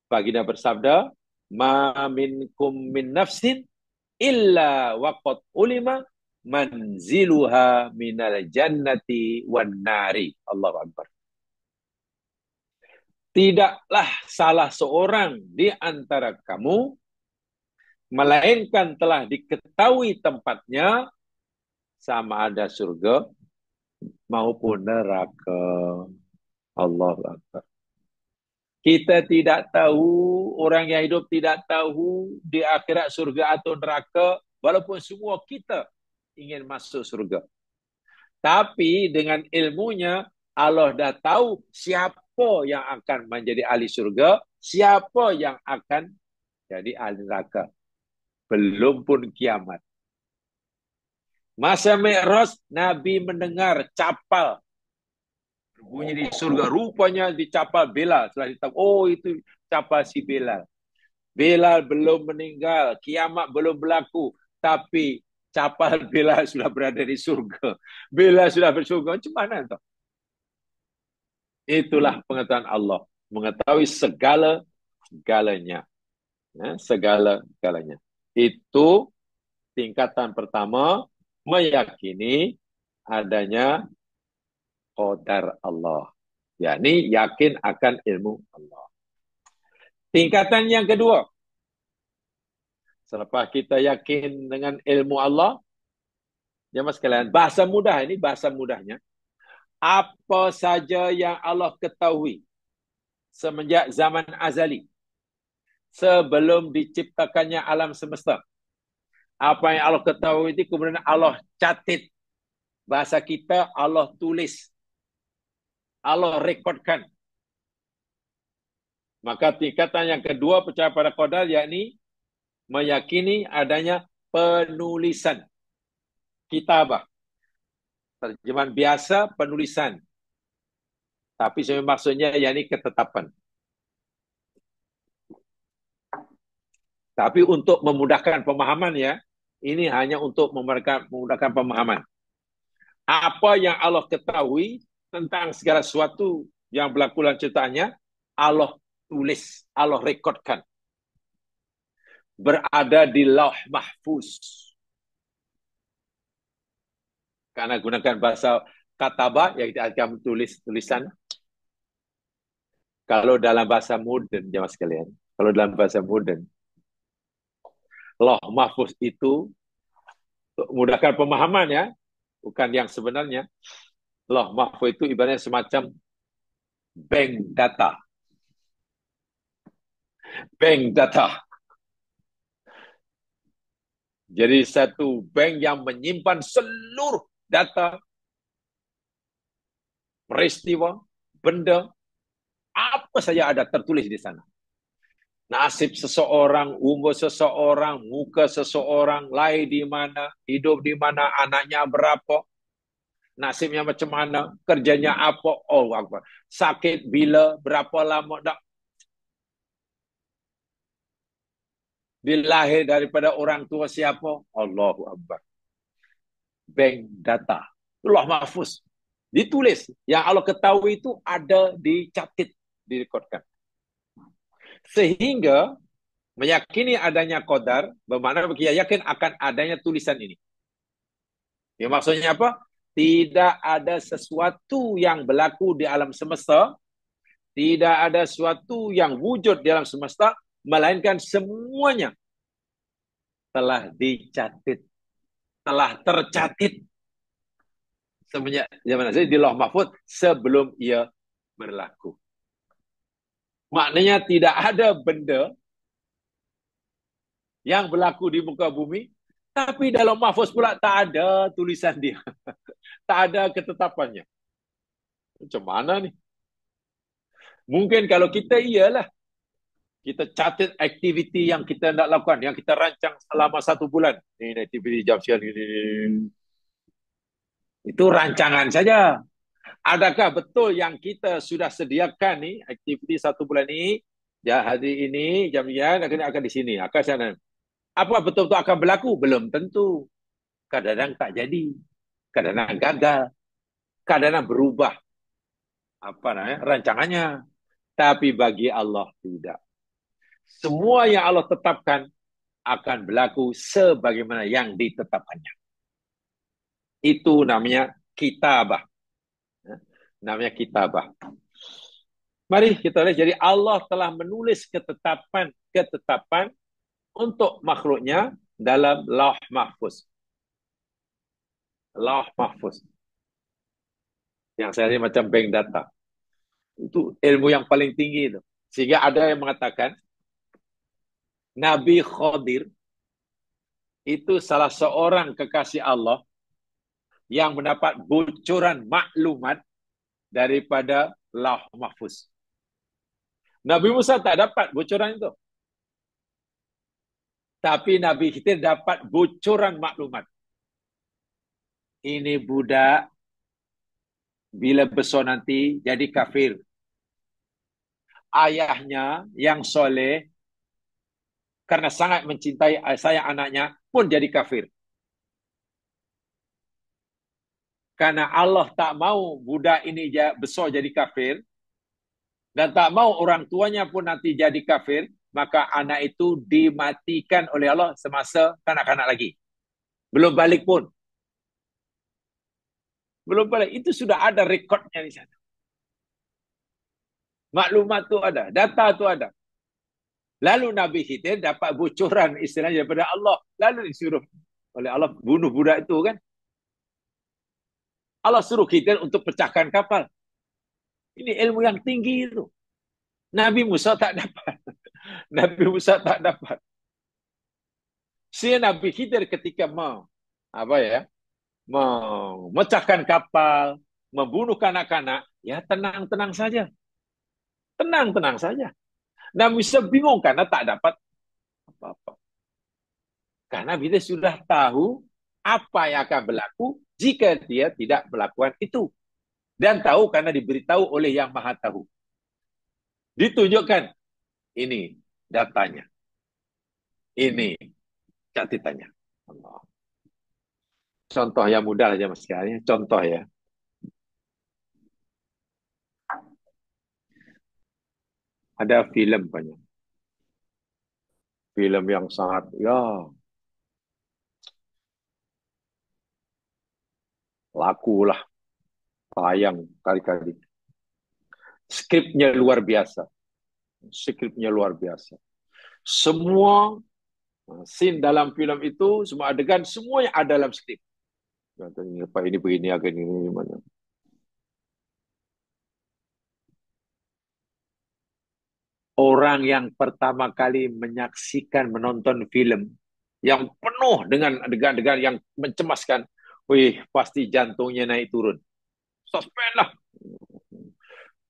baginda bersabda, "Ma minkum min nafsin illa waqad ulima manziluha minal jannati wan nari." Allahu akbar. Tidaklah salah seorang di antara kamu melainkan telah diketahui tempatnya sama ada surga maupun neraka. Allahu akbar. Kita tidak tahu, orang yang hidup tidak tahu di akhirat surga atau neraka, walaupun semua kita ingin masuk surga. Tapi dengan ilmunya, Allah dah tahu siapa yang akan menjadi ahli surga, siapa yang akan jadi ahli neraka. Belum pun kiamat. Masa Mi'raj, Nabi mendengar capal bunyi di surga. Rupanya dicapal Bilal. Setelah ditahu, oh itu capal si Bilal. Bilal belum meninggal, kiamat belum berlaku, tapi capal Bilal sudah berada di surga. Bilal sudah bersurga, macam mana tu? Itulah pengetahuan Allah, mengetahui segala-galanya. Ya, segala-galanya. Itu tingkatan pertama, meyakini adanya qadar Allah. Yakni yakin akan ilmu Allah. Tingkatan yang kedua, selepas kita yakin dengan ilmu Allah, jemaah sekalian, bahasa mudah ini, bahasa mudahnya, apa saja yang Allah ketahui semenjak zaman azali, sebelum diciptakannya alam semesta. Apa yang Allah ketahui itu kemudian Allah catat. Bahasa kita Allah tulis. Allah rekodkan. Maka tingkatan yang kedua percaya pada qadar, yakni meyakini adanya penulisan. Kitabah. Terjemahan biasa, penulisan. Tapi sebenarnya maksudnya yakni ketetapan. Tapi untuk memudahkan pemahaman ya, ini hanya untuk memudahkan pemahaman. Apa yang Allah ketahui tentang segala sesuatu yang berlaku dalam ciptaannya, Allah tulis, Allah rekodkan. Berada di lauh mahfuz. Karena gunakan bahasa kataba, yang kita akan tulisan. Kalau dalam bahasa modern, jemaah sekalian, kalau dalam bahasa modern, lauh mahfuz itu, untuk memudahkan pemahaman ya, bukan yang sebenarnya, lauh mahfuz itu ibaratnya semacam bank data. Bank data. Jadi satu bank yang menyimpan seluruh data, peristiwa, benda, apa saja ada tertulis di sana. Nasib seseorang, umur seseorang, muka seseorang, lahir di mana, hidup di mana, anaknya berapa, nasibnya macam mana, kerjanya apa, oh apa, sakit bila, berapa lama, dah dilahir daripada orang tua siapa, Allahu Akbar. Bank data, Allah Mahfuz. Ditulis, yang Allah ketahui itu ada dicatat, direkodkan. Sehingga meyakini adanya qadar, bermakna kita yakin akan adanya tulisan ini. Ya, maksudnya apa? Tidak ada sesuatu yang berlaku di alam semesta, tidak ada sesuatu yang wujud di alam semesta, melainkan semuanya telah dicatat, telah tercatat semenjak zaman Nabi di Lauh Mahfuz sebelum ia berlaku. Maknanya tidak ada benda yang berlaku di muka bumi, tapi dalam mahfuz pula tak ada tulisan dia. Tak ada ketetapannya. Macam mana ni? Mungkin kalau kita ialah, kita catat aktiviti yang kita nak lakukan, yang kita rancang selama 1 bulan. Ini aktiviti jam sekian, ini. Itu rancangan saja. Adakah betul yang kita sudah sediakan ni, aktiviti 1 bulan ni, ya hari ini, jam sekian, akan di sini, akan sana. Apa betul-betul akan berlaku? Belum tentu. Kadang-kadang tak jadi. Kadang-kadang gagal. Kadang-kadang berubah apa namanya rancangannya. Tapi bagi Allah tidak. Semua yang Allah tetapkan akan berlaku sebagaimana yang ditetapkannya. Itu namanya kitabah. Namanya kitabah. Mari kita lihat. Jadi Allah telah menulis ketetapan untuk makhluknya dalam Lauh Mahfuz. Lauh Mahfuz. Yang saya lihat macam bank data. Itu ilmu yang paling tinggi itu. Sehingga ada yang mengatakan Nabi Khadir itu salah seorang kekasih Allah yang mendapat bocoran maklumat daripada Lauh Mahfuz. Nabi Musa tak dapat bocoran itu. Tapi Nabi Khidir dapat bocoran maklumat. Ini budak bila besar nanti jadi kafir. Ayahnya yang soleh karena sangat mencintai sayang anaknya pun jadi kafir. Karena Allah tak mau budak ini besar jadi kafir, dan tak mau orang tuanya pun nanti jadi kafir, maka anak itu dimatikan oleh Allah semasa kanak-kanak lagi. Belum balik pun. Belum balik. Itu sudah ada rekodnya di sana. Maklumat tu ada. Data tu ada. Lalu Nabi Khidir dapat bocoran istilahnya daripada Allah. Lalu disuruh oleh Allah bunuh budak itu kan. Allah suruh Khidir untuk pecahkan kapal. Ini ilmu yang tinggi itu. Nabi Musa tak dapat. Nabi Musa tak dapat. Si Nabi Khidir ketika memecahkan kapal, membunuh kanak-kanak, ya tenang-tenang saja. Tenang-tenang saja. Nabi Musa bingung karena tak dapat apa-apa. Karena kita sudah tahu apa yang akan berlaku jika dia tidak melakukan itu. Dan tahu karena diberitahu oleh Yang Maha Tahu. Ditunjukkan, ini datanya. Ini catatannya. Allah. Contoh yang mudah aja mas sekali. Contoh ya. Ada filem banyak. Filem yang sangat, ya, laku lah. Tayang kali-kali. Skripnya luar biasa. Skripnya luar biasa. Semua scene dalam filem itu, semua adegan, semuanya ada dalam skrip. Katanya, apa ini begini, akan ini, mana. Orang yang pertama kali menyaksikan, menonton film yang penuh dengan adegan-adegan yang mencemaskan. Wih, pasti jantungnya naik turun. Suspend lah.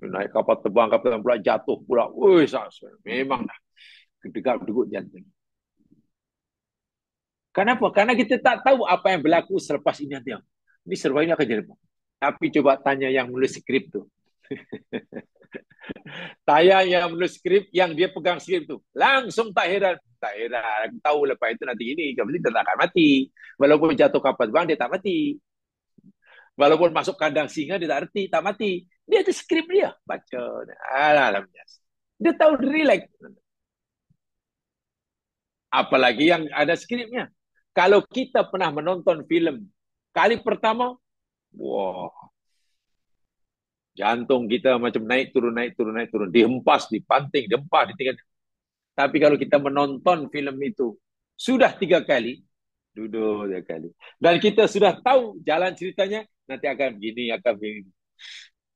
Naik kapal terbang pula jatuh pula. Wih, suspend. Memang dah degat-degut jantung. Kenapa? Karena kita tak tahu apa yang berlaku selepas ini nanti. Ini serba ini akan jadi apa. Tapi coba tanya yang menulis skrip tu. Tanya yang menulis skrip, yang dia pegang skrip tu. Langsung tak heran. Tak heran. Aku tahu lepas itu nanti ini. Dia tak akan mati. Walaupun jatuh kapal terbang, dia tak mati. Walaupun masuk kandang singa, dia tak reti, tak mati. Dia ada skrip dia. Baca. Alhamdulillah. Dia tahu relax. Apalagi yang ada skripnya. Kalau kita pernah menonton filem kali pertama, wah, jantung kita macam naik turun, naik turun, naik turun. Dihempas, dipanting, dihempas, ditinggal. Tapi kalau kita menonton filem itu sudah 3 kali, duduk 3 kali. Dan kita sudah tahu jalan ceritanya, nanti akan begini, akan begini.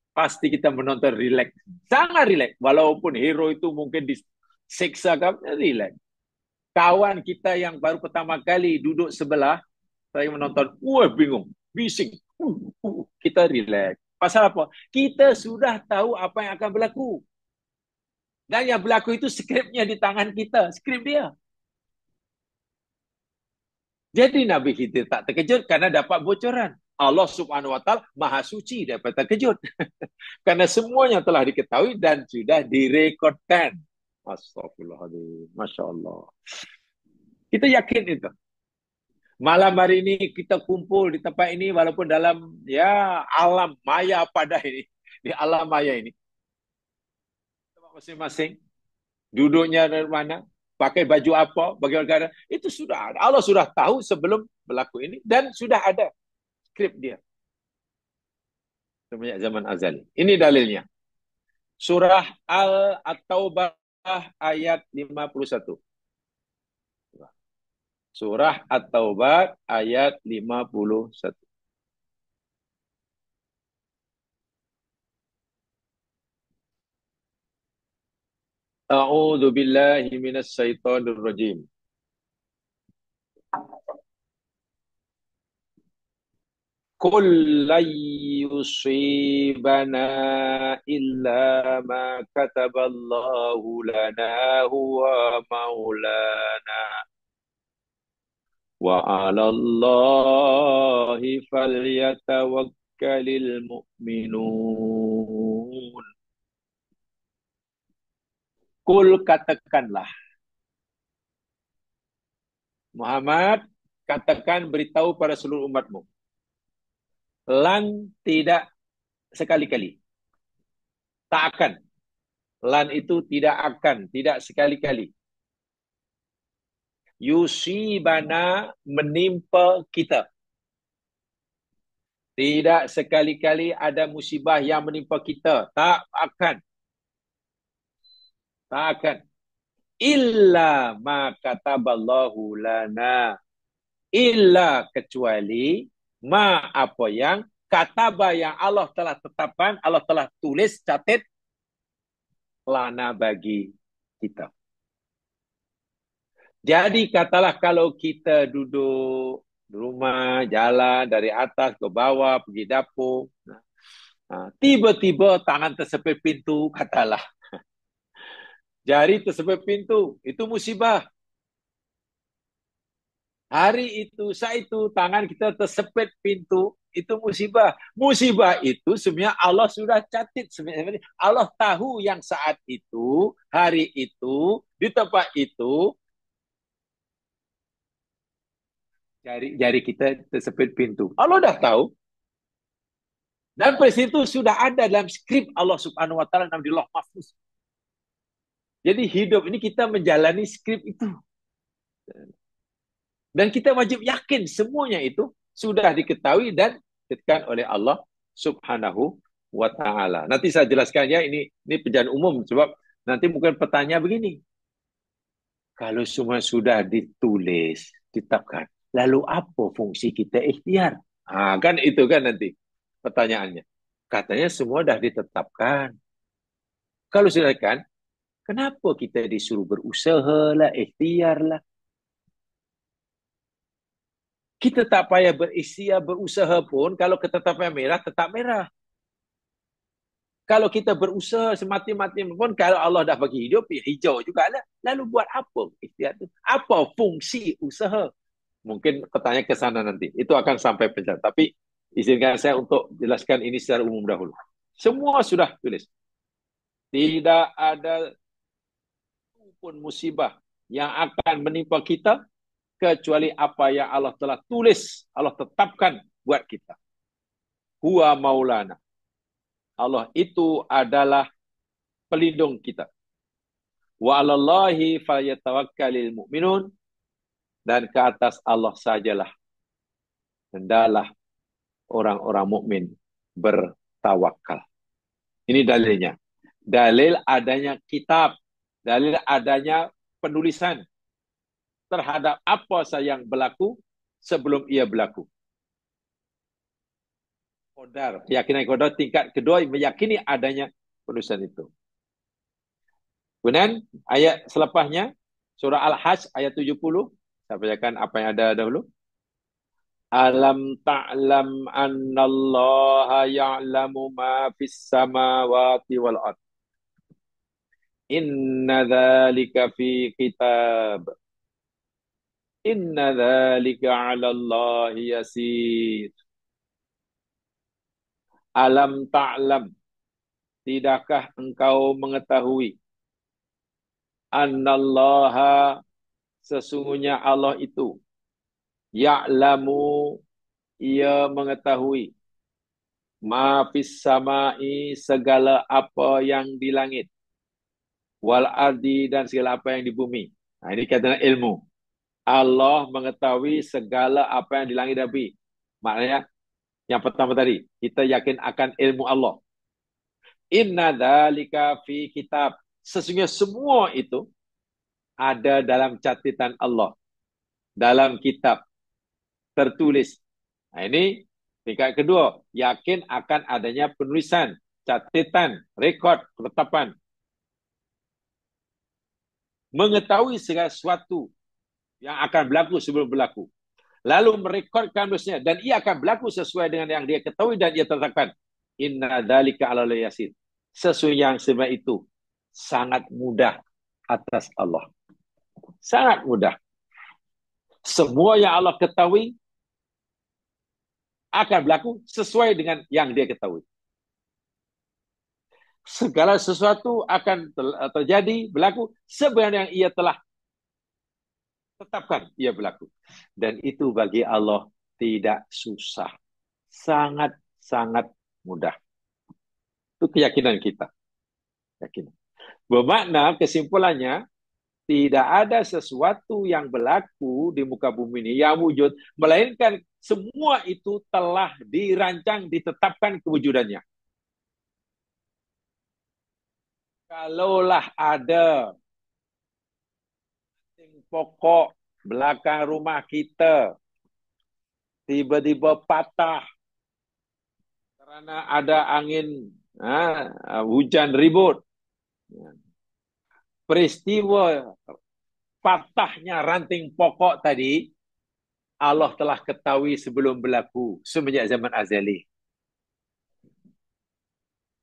Pasti kita menonton relax. Sangat relax. Walaupun hero itu mungkin disiksa, relax. Kawan kita yang baru pertama kali duduk sebelah, saya menonton, wah bingung, bising. Kita relax. Pasal apa? Kita sudah tahu apa yang akan berlaku. Dan yang berlaku itu skripnya di tangan kita, skrip dia. Jadi Nabi Khidir tak terkejut karena dapat bocoran. Allah Subhanahu wa taala Maha Suci daripada terkejut. Karena semuanya telah diketahui dan sudah direkodkan. Astagfirullahaladzim. Masya Allah. Kita yakin itu. Malam hari ini kita kumpul di tempat ini walaupun dalam ya alam maya pada ini. Di alam maya ini. Masing-masing. Duduknya dari mana. Pakai baju apa. Bagaimana. Itu sudah ada. Allah sudah tahu sebelum berlaku ini. Dan sudah ada skrip dia. Semenjak zaman azali. Ini dalilnya. Surah Al-Taubah ayat 51. Surah At-Taubah ayat 51. A'udzu billahi minas syaitonir rajim. Qul lan yusibana illa ma kataballahu lana huwa maulana wa 'alallahi falyatawakkalul mu'minun. Kul katakanlah. Muhammad, katakan beritahu pada seluruh umatmu. Lan tidak sekali-kali. Tak akan. Lan itu tidak akan. Tidak sekali-kali. Yusibana menimpa kita. Tidak sekali-kali ada musibah yang menimpa kita. Tak akan. Tak akan. Illa ma kataballahu lana. Illa kecuali ma apa yang kataba yang Allah telah tetapkan, Allah telah tulis, catat lana bagi kita. Jadi katalah kalau kita duduk di rumah, jalan dari atas ke bawah, pergi dapur, tiba-tiba tangan tersepit pintu, katalah. Jari tersepit pintu, itu musibah. Hari itu, saat itu, tangan kita tersepit pintu, itu musibah. Musibah itu sebenarnya Allah sudah catat. Sebenarnya Allah tahu yang saat itu, hari itu, di tempat itu, jari kita tersepit pintu. Allah dah tahu. Dan peristiwa itu sudah ada dalam skrip Allah Subhanahu wa taala dalam di Lauh Mahfuz. Jadi hidup ini kita menjalani skrip itu. Dan kita wajib yakin semuanya itu sudah diketahui dan ditetapkan oleh Allah Subhanahu wa taala. Nanti saya jelaskan ya, ini perjalanan umum sebab nanti mungkin pertanyaan begini. Kalau semua sudah ditulis, ditetapkan, lalu apa fungsi kita ikhtiar? Kan itu kan nanti pertanyaannya. Katanya semua dah ditetapkan. Kalau sudah kan, kenapa kita disuruh berusaha lah, ikhtiar lah? Kita tak payah berikhtiar, berusaha pun, kalau ketetapan merah, tetap merah. Kalau kita berusaha semati-mati pun, kalau Allah dah bagi hidup, ya hijau juga lah. Lalu buat apa ikhtiar tu? Apa fungsi usaha? Mungkin bertanya ke sana nanti. Itu akan sampai penjelasan. Tapi izinkan saya untuk jelaskan ini secara umum dahulu. Semua sudah tulis. Tidak ada pun musibah yang akan menimpa kita kecuali apa yang Allah telah tulis, Allah tetapkan buat kita. Huwa maulana. Allah itu adalah pelindung kita. Wa 'alallahi falyatawakkalul mu'minun, dan ke atas Allah sajalah hendaklah orang-orang mukmin bertawakal. Ini dalilnya. Dalil adanya kitab, dalil adanya penulisan terhadap apa saja yang berlaku sebelum ia berlaku. Qadar, keyakinan qadar tingkat kedua meyakini adanya penulisan itu. Kemudian ayat selepasnya surah Al-Hajj ayat 70, saya bacakan apa yang ada dahulu. Alam ta'lam annallaha ya'lamu ma fis samawati wal ard. Inna dzalika fi kitab. Inna dzalika 'ala Allahi yasir. Alam ta'lam, tidakkah engkau mengetahui annallaha, sesungguhnya Allah itu ya'lamu, ia mengetahui ma fis samai, segala apa yang di langit, wal ardi, dan segala apa yang di bumi. Nah, ini kata ilmu. Allah mengetahui segala apa yang di langit dan bumi. Maknanya yang pertama tadi, kita yakin akan ilmu Allah. Inna dzalika fi kitab. Sesungguhnya semua itu ada dalam catatan Allah, dalam kitab tertulis. Nah, ini tingkat kedua, yakin akan adanya penulisan, catatan, rekod, ketetapan. Mengetahui segala sesuatu yang akan berlaku sebelum berlaku. Lalu merekodkan terusnya, dan ia akan berlaku sesuai dengan yang dia ketahui dan dia tetapkan. Inna dzalika 'ala Allahi yasir. Sesungguhnya yang sebenarnya itu sangat mudah atas Allah. Sangat mudah. Semua yang Allah ketahui akan berlaku sesuai dengan yang dia ketahui. Segala sesuatu akan terjadi, berlaku sebenarnya yang ia telah tetapkan, ia berlaku. Dan itu bagi Allah tidak susah. Sangat-sangat mudah. Itu keyakinan kita. Yakin. Bermakna kesimpulannya, tidak ada sesuatu yang berlaku di muka bumi ini yang wujud, melainkan semua itu telah dirancang, ditetapkan kewujudannya. Kalaulah ada pokok belakang rumah kita tiba-tiba patah karena ada angin, hujan ribut, peristiwa patahnya ranting pokok tadi Allah telah ketahui sebelum berlaku semenjak zaman azali.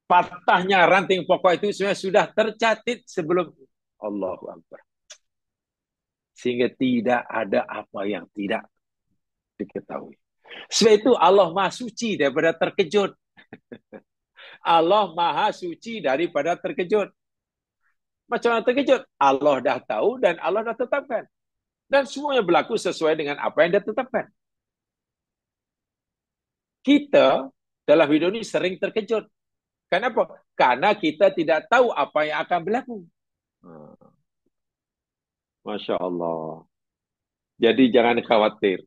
Patahnya ranting pokok itu sudah tercatat sebelum Allahu Akbar. Sehingga tidak ada apa yang tidak diketahui. Sebab itu Allah Maha Suci daripada terkejut. Allah Maha Suci daripada terkejut. Macam mana terkejut? Allah dah tahu dan Allah dah tetapkan. Dan semuanya berlaku sesuai dengan apa yang dia tetapkan. Kita dalam hidup ini sering terkejut. Kenapa? Karena kita tidak tahu apa yang akan berlaku. Masya Allah. Jadi jangan khawatir.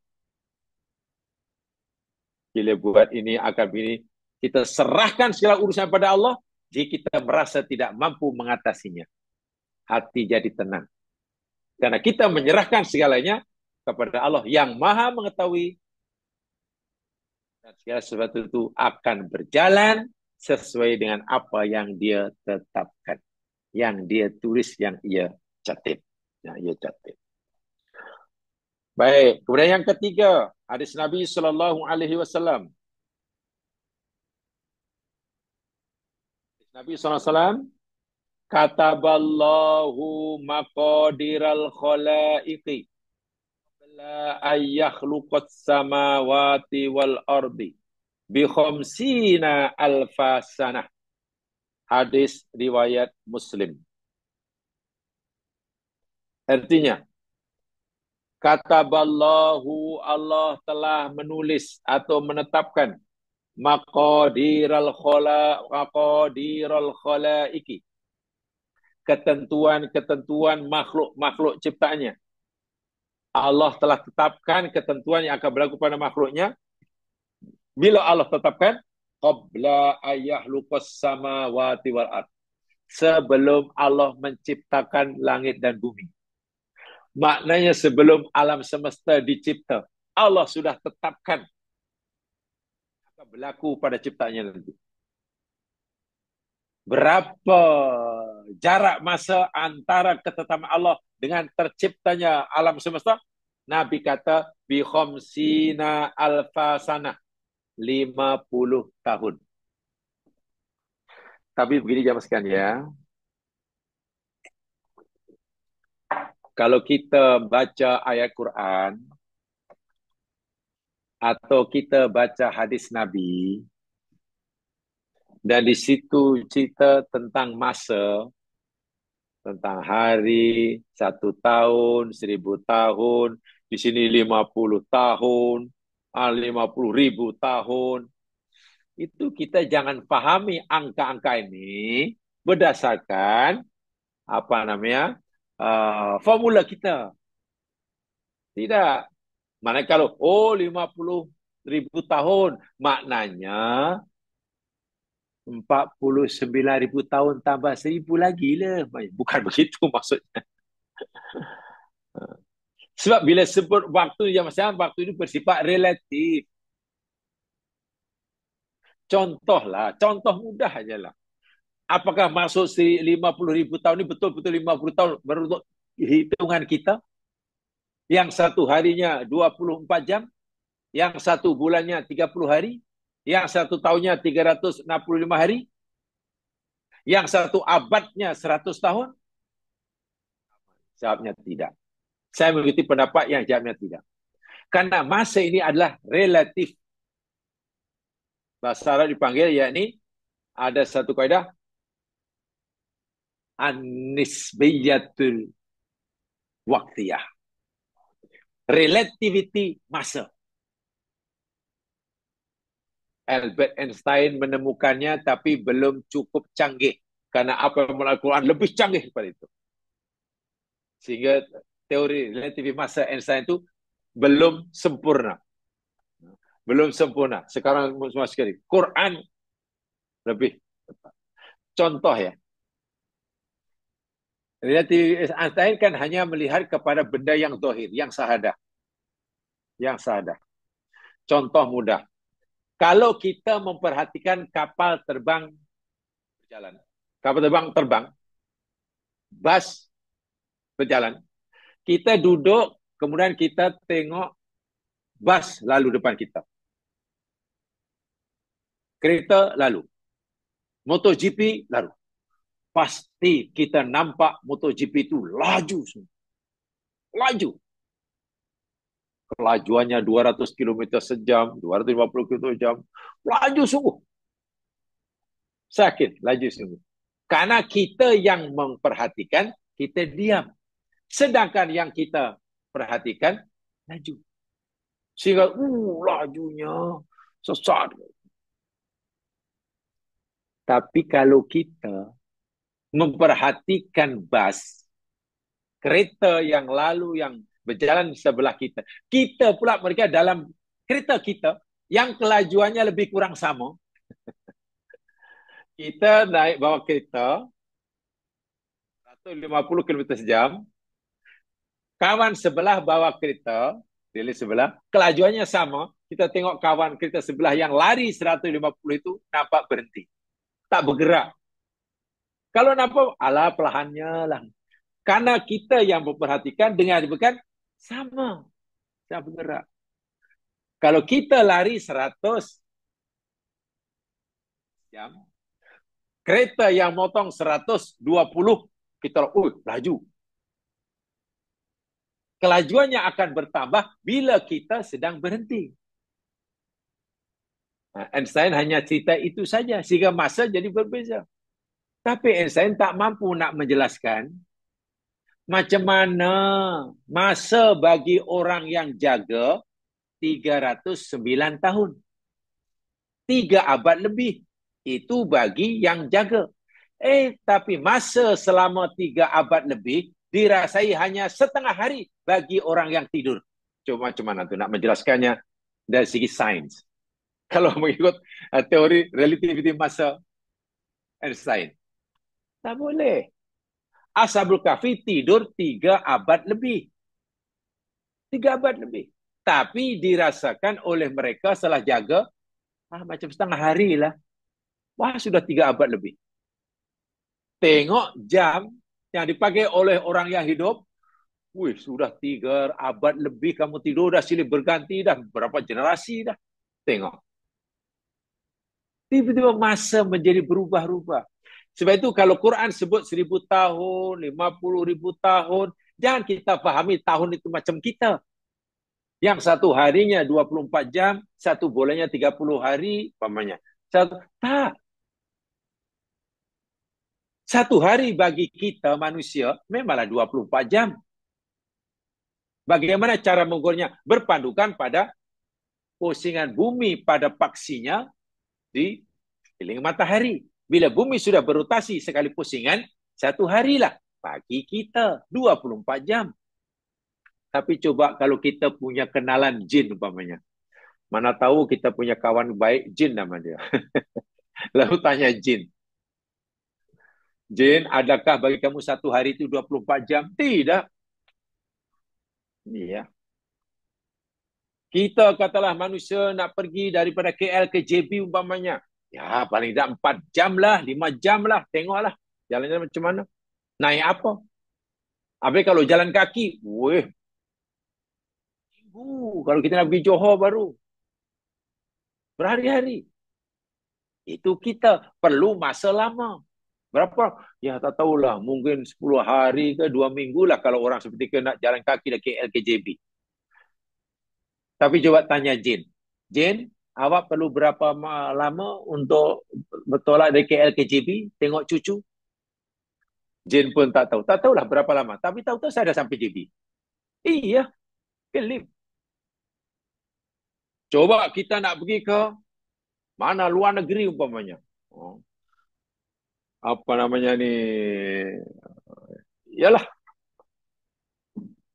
Bila buat ini, akan ini, kita serahkan segala urusan pada Allah, jika kita merasa tidak mampu mengatasinya. Hati jadi tenang. Karena kita menyerahkan segalanya kepada Allah yang Maha mengetahui. Dan segala sesuatu itu akan berjalan sesuai dengan apa yang dia tetapkan. Yang dia tulis, yang ia catat. Yang ia catat. Baik. Kemudian yang ketiga, hadis Nabi sallallahu alaihi wasallam. Nabi sallallahu alaihi wasallam, kataballahu maqadiral khalaiqi la ayyakhluqas samawati wal ardi bi khamsina alfa sanah. Hadis riwayat Muslim. Artinya, kataballahu, Allah telah menulis atau menetapkan maqadiral khalaiki, ketentuan-ketentuan makhluk-makhluk ciptaannya. Allah telah tetapkan ketentuan yang akan berlaku pada makhluknya. Bila Allah tetapkan, qabla ayyahluqas samawati wal ard, sebelum Allah menciptakan langit dan bumi. Maknanya sebelum alam semesta dicipta, Allah sudah tetapkan akan berlaku pada ciptanya nanti. Berapa jarak masa antara ketetapan Allah dengan terciptanya alam semesta? Nabi kata, bi khamsina alfa sanah, 50 tahun. Tapi begini jamaah sekalian ya, kalau kita baca ayat Quran atau kita baca hadis Nabi, dan di situ cerita tentang masa, tentang hari, 1 tahun, 1000 tahun, di sini 50 tahun, 50.000 tahun. Itu kita jangan pahami angka-angka ini berdasarkan apa namanya formula kita. Tidak. Mana kalau 50.000 tahun, maknanya 49.000 tahun tambah 1.000 lagi lah. Bukan begitu maksudnya. Sebab bila sebut waktu yang macam waktu itu bersifat relatif. Contoh mudah aja lah. Apakah maksud 50.000 tahun ini betul-betul 50 tahun menurut hitungan kita? Yang satu harinya 24 jam, yang satu bulannya 30 hari, yang satu tahunnya 365 hari, yang satu abadnya 100 tahun? Jawabnya tidak. Saya mengikuti pendapat yang jawabnya tidak. Karena masa ini adalah relatif. Bahasa Arab dipanggil, yakni ada satu kaidah an-nisbiyatul waqtiyah. Relativity masa. Albert Einstein menemukannya tapi belum cukup canggih. Karena apa yang Al-Quran lebih canggih daripada itu. Sehingga teori relativiti masa Einstein itu belum sempurna. Belum sempurna. Sekarang semua sekali. Quran lebih tepat. Contoh ya. Relativiti Einstein kan hanya melihat kepada benda yang zahir, yang sahadah. Yang sahadah. Contoh mudah. Kalau kita memperhatikan kapal terbang berjalan. Kapal terbang, bus berjalan. Kita duduk, kemudian kita tengok bus lalu depan kita. Kereta lalu. MotoGP lalu. Pasti kita nampak MotoGP itu laju. Laju. Kelajuannya 200 km sejam, 250 km sejam. Laju sungguh. Sakit, laju sungguh. Karena kita yang memperhatikan, kita diam. Sedangkan yang kita perhatikan, laju. Sehingga, lajunya sesat. Tapi kalau kita memperhatikan bus, kereta yang lalu yang berjalan di sebelah kita, kita pula mereka dalam kereta kita yang kelajuannya lebih kurang sama, kita naik bawa kereta 150 km sejam, kawan sebelah bawa kereta di sebelah, kelajuannya sama, kita tengok kawan kereta sebelah yang lari 150 itu nampak berhenti, tak bergerak. Kalau nampak, ala pelahannya lah. Karena kita yang memperhatikan dengan bukan sama. sedang bergerak. Kalau kita lari 100 jam, kereta yang motong 120, kita laju. Kelajuannya akan bertambah bila kita sedang berhenti. Einstein hanya cerita itu saja, sehingga masa jadi berbeza. Tapi Einstein tak mampu nak menjelaskan macam mana masa bagi orang yang jaga 309 tahun. 3 abad lebih. Itu bagi yang jaga. Tapi masa selama 3 abad lebih dirasai hanya setengah hari bagi orang yang tidur. Cuma macam mana tu nak menjelaskannya dari segi sains. Kalau mengikut teori relativity masa Einstein. Tak boleh. Ashabul Kahfi tidur 3 abad lebih. 3 abad lebih. Tapi dirasakan oleh mereka setelah jaga, macam setengah hari lah. Wah, sudah 3 abad lebih. Tengok jam yang dipakai oleh orang yang hidup, sudah 3 abad lebih kamu tidur, dah silih berganti, dah berapa generasi dah. Tengok. Tiba-tiba masa menjadi berubah-ubah. Sebab itu kalau Quran sebut 1000 tahun, 50,000 tahun, jangan kita fahami tahun itu macam kita. Yang satu harinya 24 jam, satu bulannya 30 hari, umpamanya. Tak. Satu hari bagi kita manusia memanglah 24 jam. Bagaimana cara mengukurnya? Berpandukan pada pusingan bumi pada paksinya di sekeliling matahari. Bila bumi sudah berotasi sekali pusingan, satu harilah bagi kita 24 jam. Tapi coba kalau kita punya kenalan jin umpamanya. Mana tahu kita punya kawan baik jin nama dia. Lalu tanya jin. Jin, adakah bagi kamu satu hari itu 24 jam? Tidak. Iya. Kita katalah manusia nak pergi daripada KL ke JB umpamanya. Ya, paling tak 4 jam lah, 5 jam lah. Tengoklah jalan-jalan macam mana. Naik apa? Habis kalau jalan kaki, minggu. Kalau kita nak pergi Johor baru. Berhari-hari. Itu kita perlu masa lama. Berapa? Ya tak tahulah. Mungkin 10 hari ke 2 minggu lah kalau orang seperti kita nak jalan kaki dari KL ke JB. Tapi coba tanya Jin. Jin, awak perlu berapa lama untuk bertolak dari KL ke JB? Tengok cucu. Jin pun tak tahu. Tak tahulah berapa lama. Tapi tahu-tahu saya dah sampai JB. Iya, kelip. Coba kita nak pergi ke mana luar negeri umpamanya. Apa namanya ni? Yalah,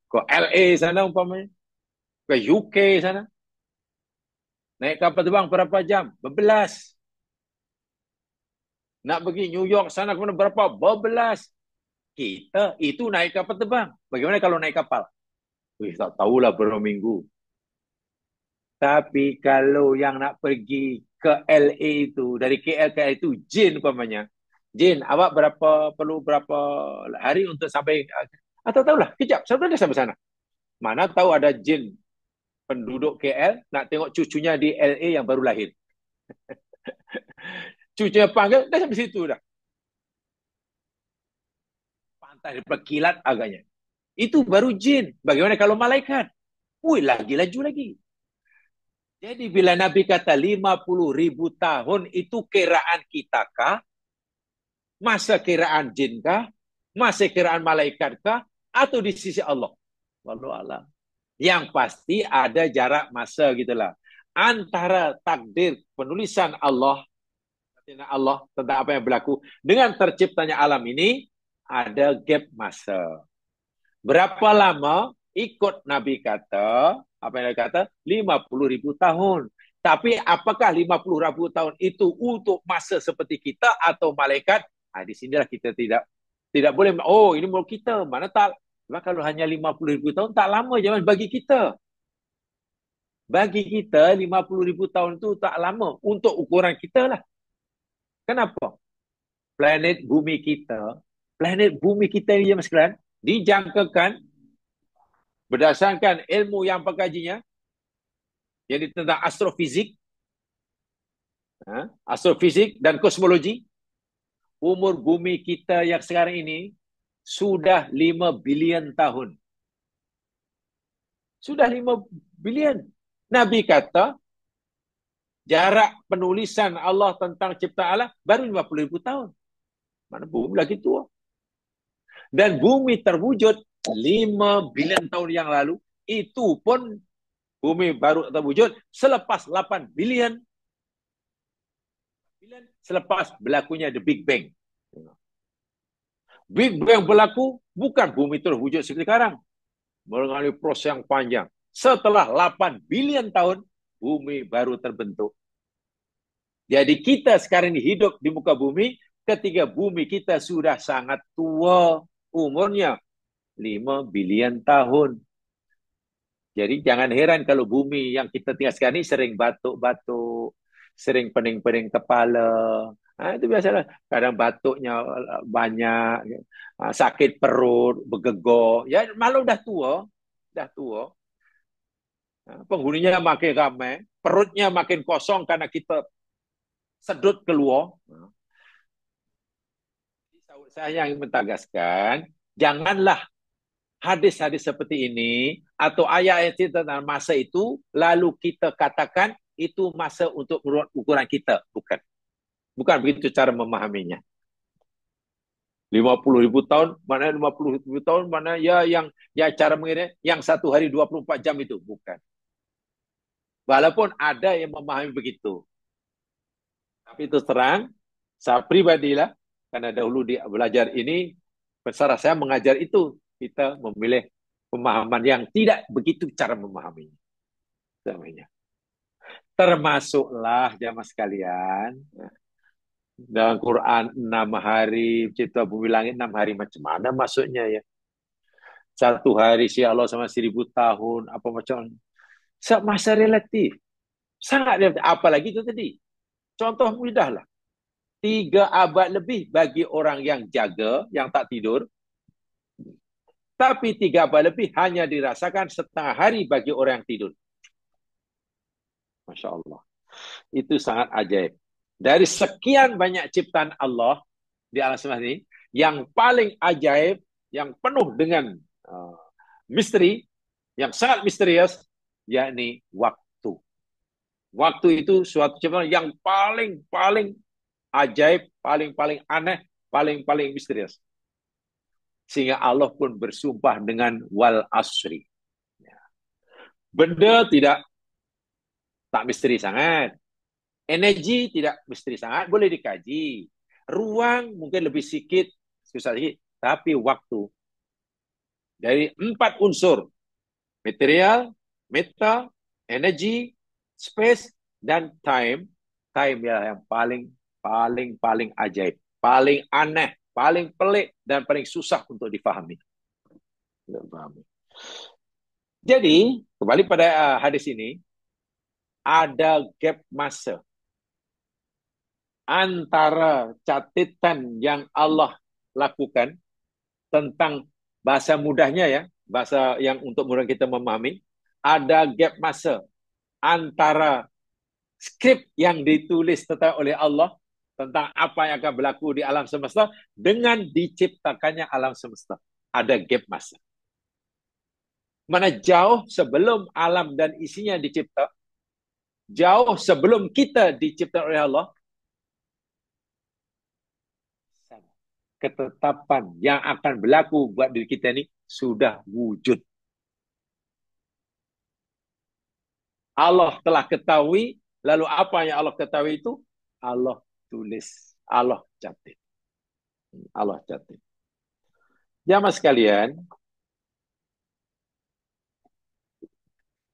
ke LA sana umpamanya. Ke UK sana. Naik kapal terbang berapa jam? Berbelas. Nak pergi New York sana kemana berapa? Berbelas. Kita itu naik kapal terbang. Bagaimana kalau naik kapal? Tak tahulah berapa minggu. Tapi kalau yang nak pergi ke LA itu, dari KL ke LA itu, Jin umpamanya. Jin, awak perlu berapa hari untuk sampai? Atau tahulah, kejap, saya dah sampai sana. Mana tahu ada Jin penduduk KL nak tengok cucunya di LA yang baru lahir. Cucunya panggil, dah sampai situ dah. Pantai berkilat agaknya. Itu baru jin. Bagaimana kalau malaikat? Lagi laju lagi. Jadi bila Nabi kata 50,000 tahun itu kiraan kita kah? Masa kiraan jin kah? Masa kiraan malaikat kah? Atau di sisi Allah? Wallahu a'lam. Yang pasti ada jarak masa gitulah. Antara takdir penulisan Allah tentang apa yang berlaku dengan terciptanya alam ini ada gap masa. Berapa lama ikut Nabi kata, apa yang dia kata? 50,000 tahun. Tapi apakah 50,000 tahun itu untuk masa seperti kita atau malaikat? Di sinilah kita tidak boleh, ini menurut kita, mana tak. Sebab kalau hanya 50,000 tahun, tak lama zaman bagi kita. Bagi kita, 50,000 tahun itu tak lama. Untuk ukuran kita lah. Kenapa? Planet bumi kita ini, Mas Sekalian, dijangkakan berdasarkan ilmu yang pengkajinya, yang tentang astrofisik, astrofisik dan kosmologi, umur bumi kita yang sekarang ini sudah 5 bilion tahun. Sudah 5 bilion. Nabi kata, jarak penulisan Allah tentang cipta Allah baru 50,000 tahun. Mana bumi lagi tua. Dan bumi terwujud 5 bilion tahun yang lalu. Itu pun bumi baru terwujud selepas 8 bilion. Selepas berlakunya The Big Bang. Big Bang berlaku, bukan bumi terwujud sekarang. Mengalami proses yang panjang. Setelah 8 bilion tahun, bumi baru terbentuk. Jadi kita sekarang ini hidup di muka bumi ketika bumi kita sudah sangat tua, umurnya 5 bilion tahun. Jadi jangan heran kalau bumi yang kita tinggal sekarang ini sering batuk-batuk, sering pening-pening kepala. Itu biasalah. Kadang batuknya banyak, sakit perut, bergegor. Ya malu dah tua, dah tua. Penghuninya makin ramai, perutnya makin kosong karena kita sedut keluar. Saya yang mentegaskan, janganlah hadis-hadis seperti ini atau ayat-ayat tentang masa itu lalu kita katakan itu masa untuk ukuran kita. Bukan. Bukan begitu cara memahaminya. 50,000 tahun, mana 50,000 tahun, mana ya yang ya cara mengira yang satu hari 24 jam itu. Bukan. Walaupun ada yang memahami begitu. Tapi itu terang, saya pribadilah, karena dahulu dia belajar ini, pesara saya mengajar itu, kita memilih pemahaman yang tidak begitu cara memahaminya. Termasuklah jamaah sekalian, dalam Quran 6 hari, cipta bumi langit 6 hari, macam mana maksudnya ya? Satu hari si Allah sama 1.000 tahun, apa macam masa relatif. Sangat relatif. Apalagi itu tadi. Contoh mudah lah. 3 abad lebih bagi orang yang jaga, yang tak tidur. Tapi 3 abad lebih hanya dirasakan setengah hari bagi orang yang tidur. Masya Allah. Itu sangat ajaib. Dari sekian banyak ciptaan Allah di alam semesta ini, yang paling ajaib, yang penuh dengan misteri, yang sangat misterius, yakni waktu. Waktu itu suatu ciptaan yang paling ajaib, paling aneh, paling misterius. Sehingga Allah pun bersumpah dengan wal asri. Benda tak misteri sangat. Energi tidak misteri sangat, boleh dikaji. Ruang mungkin lebih sedikit, susah sedikit. Tapi waktu. Dari 4 unsur. Material, meta, energi, space, dan time. Time yang paling ajaib. Paling aneh, paling pelik, dan paling susah untuk difahami. Jadi, kembali pada hadis ini, ada gap masa antara catatan yang Allah lakukan tentang bahasa mudahnya ya, bahasa yang untuk mudah kita memahami, ada gap masa antara skrip yang ditulis tentang oleh Allah tentang apa yang akan berlaku di alam semesta dengan diciptakannya alam semesta. Ada gap masa. Mana jauh sebelum alam dan isinya dicipta, jauh sebelum kita dicipta oleh Allah, ketetapan yang akan berlaku buat diri kita ini sudah wujud. Allah telah ketahui, lalu apa yang Allah ketahui itu? Allah tulis, Allah catat. Allah catat. Jamaah sekalian,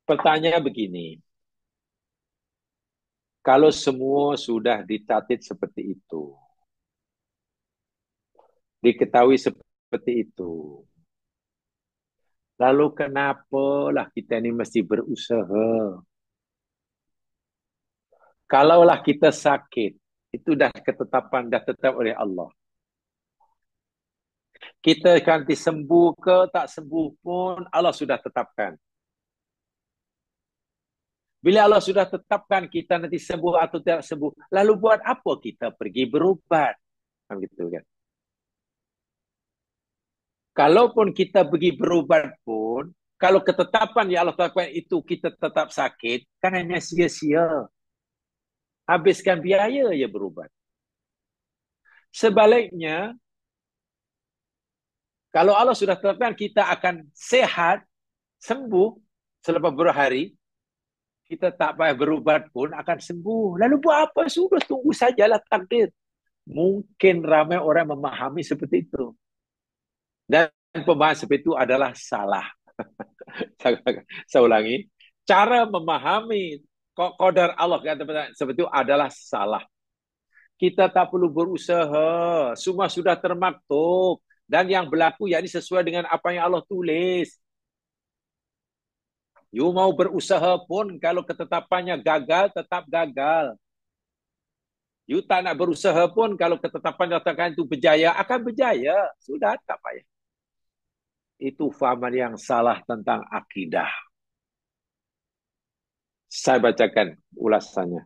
pertanyaan begini. Kalau semua sudah dicatat seperti itu, diketahui seperti itu, lalu kenapalah kita ini mesti berusaha? Kalaulah kita sakit, itu dah ketetapan, dah tetap oleh Allah. Kita nanti sembuh ke tak sembuh pun Allah sudah tetapkan. Bila Allah sudah tetapkan kita nanti sembuh atau tidak sembuh, lalu buat apa kita pergi berubat? Kan gitu kan. Kalaupun kita pergi berubat pun, kalau ketetapan yang Allah tetapkan itu kita tetap sakit, kan hanya sia-sia. Habiskan biaya ya berubat. Sebaliknya, kalau Allah sudah tetapkan kita akan sehat, sembuh selepas beberapa hari, kita tak payah berubat pun akan sembuh. Lalu buat apa? Sudah tunggu sajalah takdir. Mungkin ramai orang memahami seperti itu. Dan pemahaman seperti itu adalah salah. Saya ulangi. Cara memahami qadar Allah seperti itu adalah salah. Kita tak perlu berusaha. Semua sudah termaktub. Dan yang berlaku yakni sesuai dengan apa yang Allah tulis. You mau berusaha pun kalau ketetapannya gagal, tetap gagal. You tak nak berusaha pun kalau ketetapan nyatakan itu berjaya, akan berjaya. Sudah, tak payah. Itu fahaman yang salah tentang akidah. Saya bacakan ulasannya.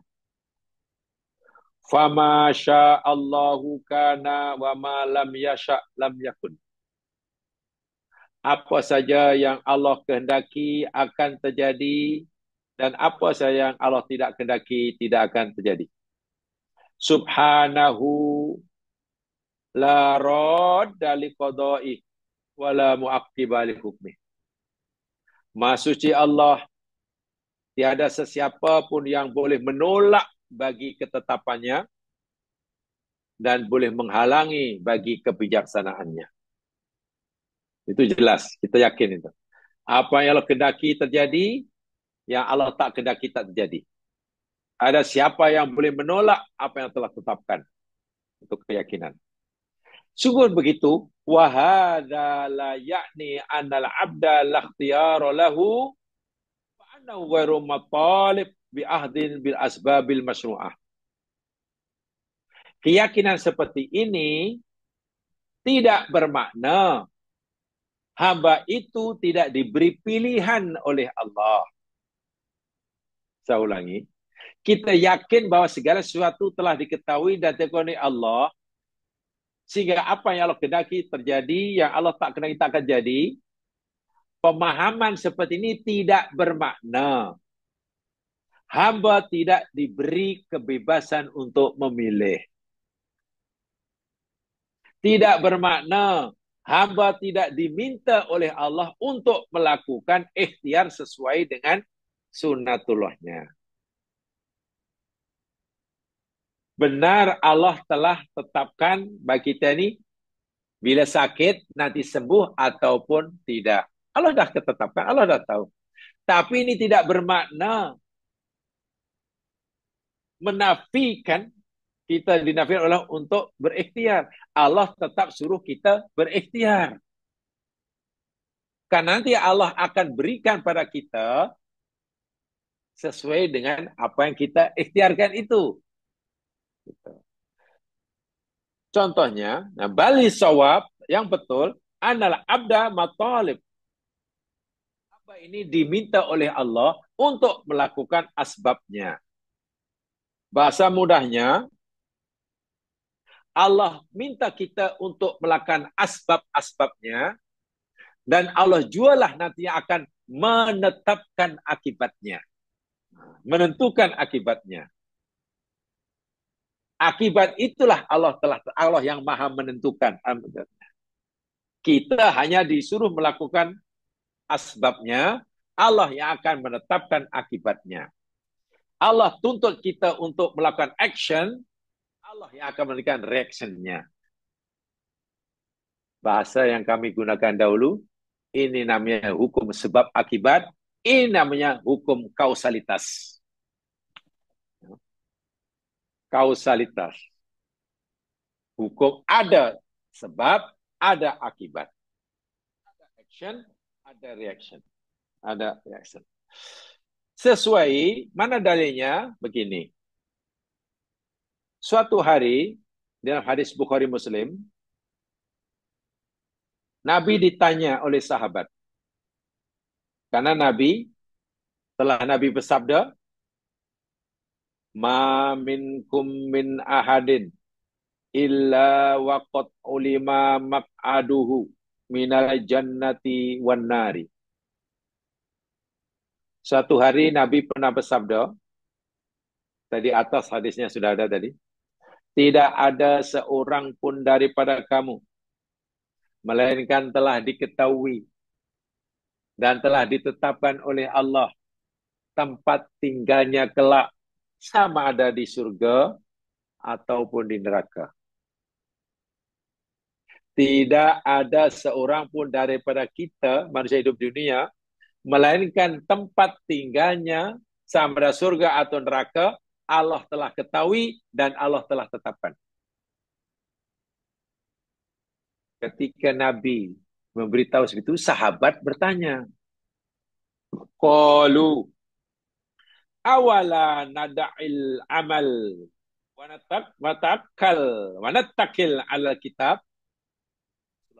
Fama sya'allahu kana wa ma lam yasha' lam yakun. Apa saja yang Allah kehendaki akan terjadi dan apa saja yang Allah tidak kehendaki tidak akan terjadi. Subhanahu la radda liqada'i wa la mu'aqqiba li hukmi. Maha suci Allah, tiada sesiapa pun yang boleh menolak bagi ketetapannya dan boleh menghalangi bagi kebijaksanaannya. Itu jelas, kita yakin itu. Apa yang Allah kehendaki terjadi, yang Allah tak kehendaki tak terjadi. Ada siapa yang boleh menolak apa yang telah tetapkan. Itu keyakinan. Sungguh begitu, wa hadza la ya'ni annal 'abda la ikhtiyara lahu wa annahu ghairu matalib bi ahdin bil asbabil masyru'ah. Keyakinan seperti ini tidak bermakna hamba itu tidak diberi pilihan oleh Allah. Saya ulangi. Kita yakin bahwa segala sesuatu telah diketahui dan diketahui oleh Allah, sehingga apa yang Allah kehendaki terjadi, yang Allah tak kehendaki tak akan jadi. Pemahaman seperti ini tidak bermakna hamba tidak diberi kebebasan untuk memilih. Tidak bermakna hamba tidak diminta oleh Allah untuk melakukan ikhtiar sesuai dengan sunnatullahnya. Benar Allah telah tetapkan bagi kita ini bila sakit nanti sembuh ataupun tidak. Allah dah ketetapkan, Allah dah tahu. Tapi ini tidak bermakna menafikan kita dinafikan Allah untuk berikhtiar. Allah tetap suruh kita berikhtiar. Kan nanti Allah akan berikan pada kita sesuai dengan apa yang kita ikhtiarkan itu. Contohnya, bali sawab yang betul adalah abda matalib. Apa ini diminta oleh Allah untuk melakukan asbabnya. Bahasa mudahnya, Allah minta kita untuk melakukan asbab-asbabnya dan Allah jualah nanti akan menetapkan akibatnya. Menentukan akibatnya. Akibat itulah Allah yang maha menentukan. Kita hanya disuruh melakukan asbabnya, Allah yang akan menetapkan akibatnya. Allah tuntut kita untuk melakukan action, Allah yang akan memberikan reaction-nya. Bahasa yang kami gunakan dahulu, ini namanya hukum sebab akibat, ini namanya hukum kausalitas. Kausalitas. Hukum ada sebab, ada akibat. Ada action, ada reaction. Ada reaction. Sesuai, mana dalilnya? Begini. Suatu hari, dalam hadis Bukhari Muslim, Nabi ditanya oleh sahabat. Karena Nabi bersabda, Ma minkum min ahadin illa waqad ulima maq'aduhu minal jannati wan nari. Suatu hari Nabi pernah bersabda, tadi atas hadisnya sudah ada tadi, tidak ada seorang pun daripada kamu, melainkan telah diketahui dan telah ditetapkan oleh Allah tempat tinggalnya kelak, sama ada di surga ataupun di neraka. Tidak ada seorang pun daripada kita, manusia hidup di dunia, melainkan tempat tinggalnya sama ada surga atau neraka, Allah telah ketahui dan Allah telah tetapkan. Ketika Nabi memberitahu segitu, sahabat bertanya, qalu awala nada'il amal wa nattakil ala kitab.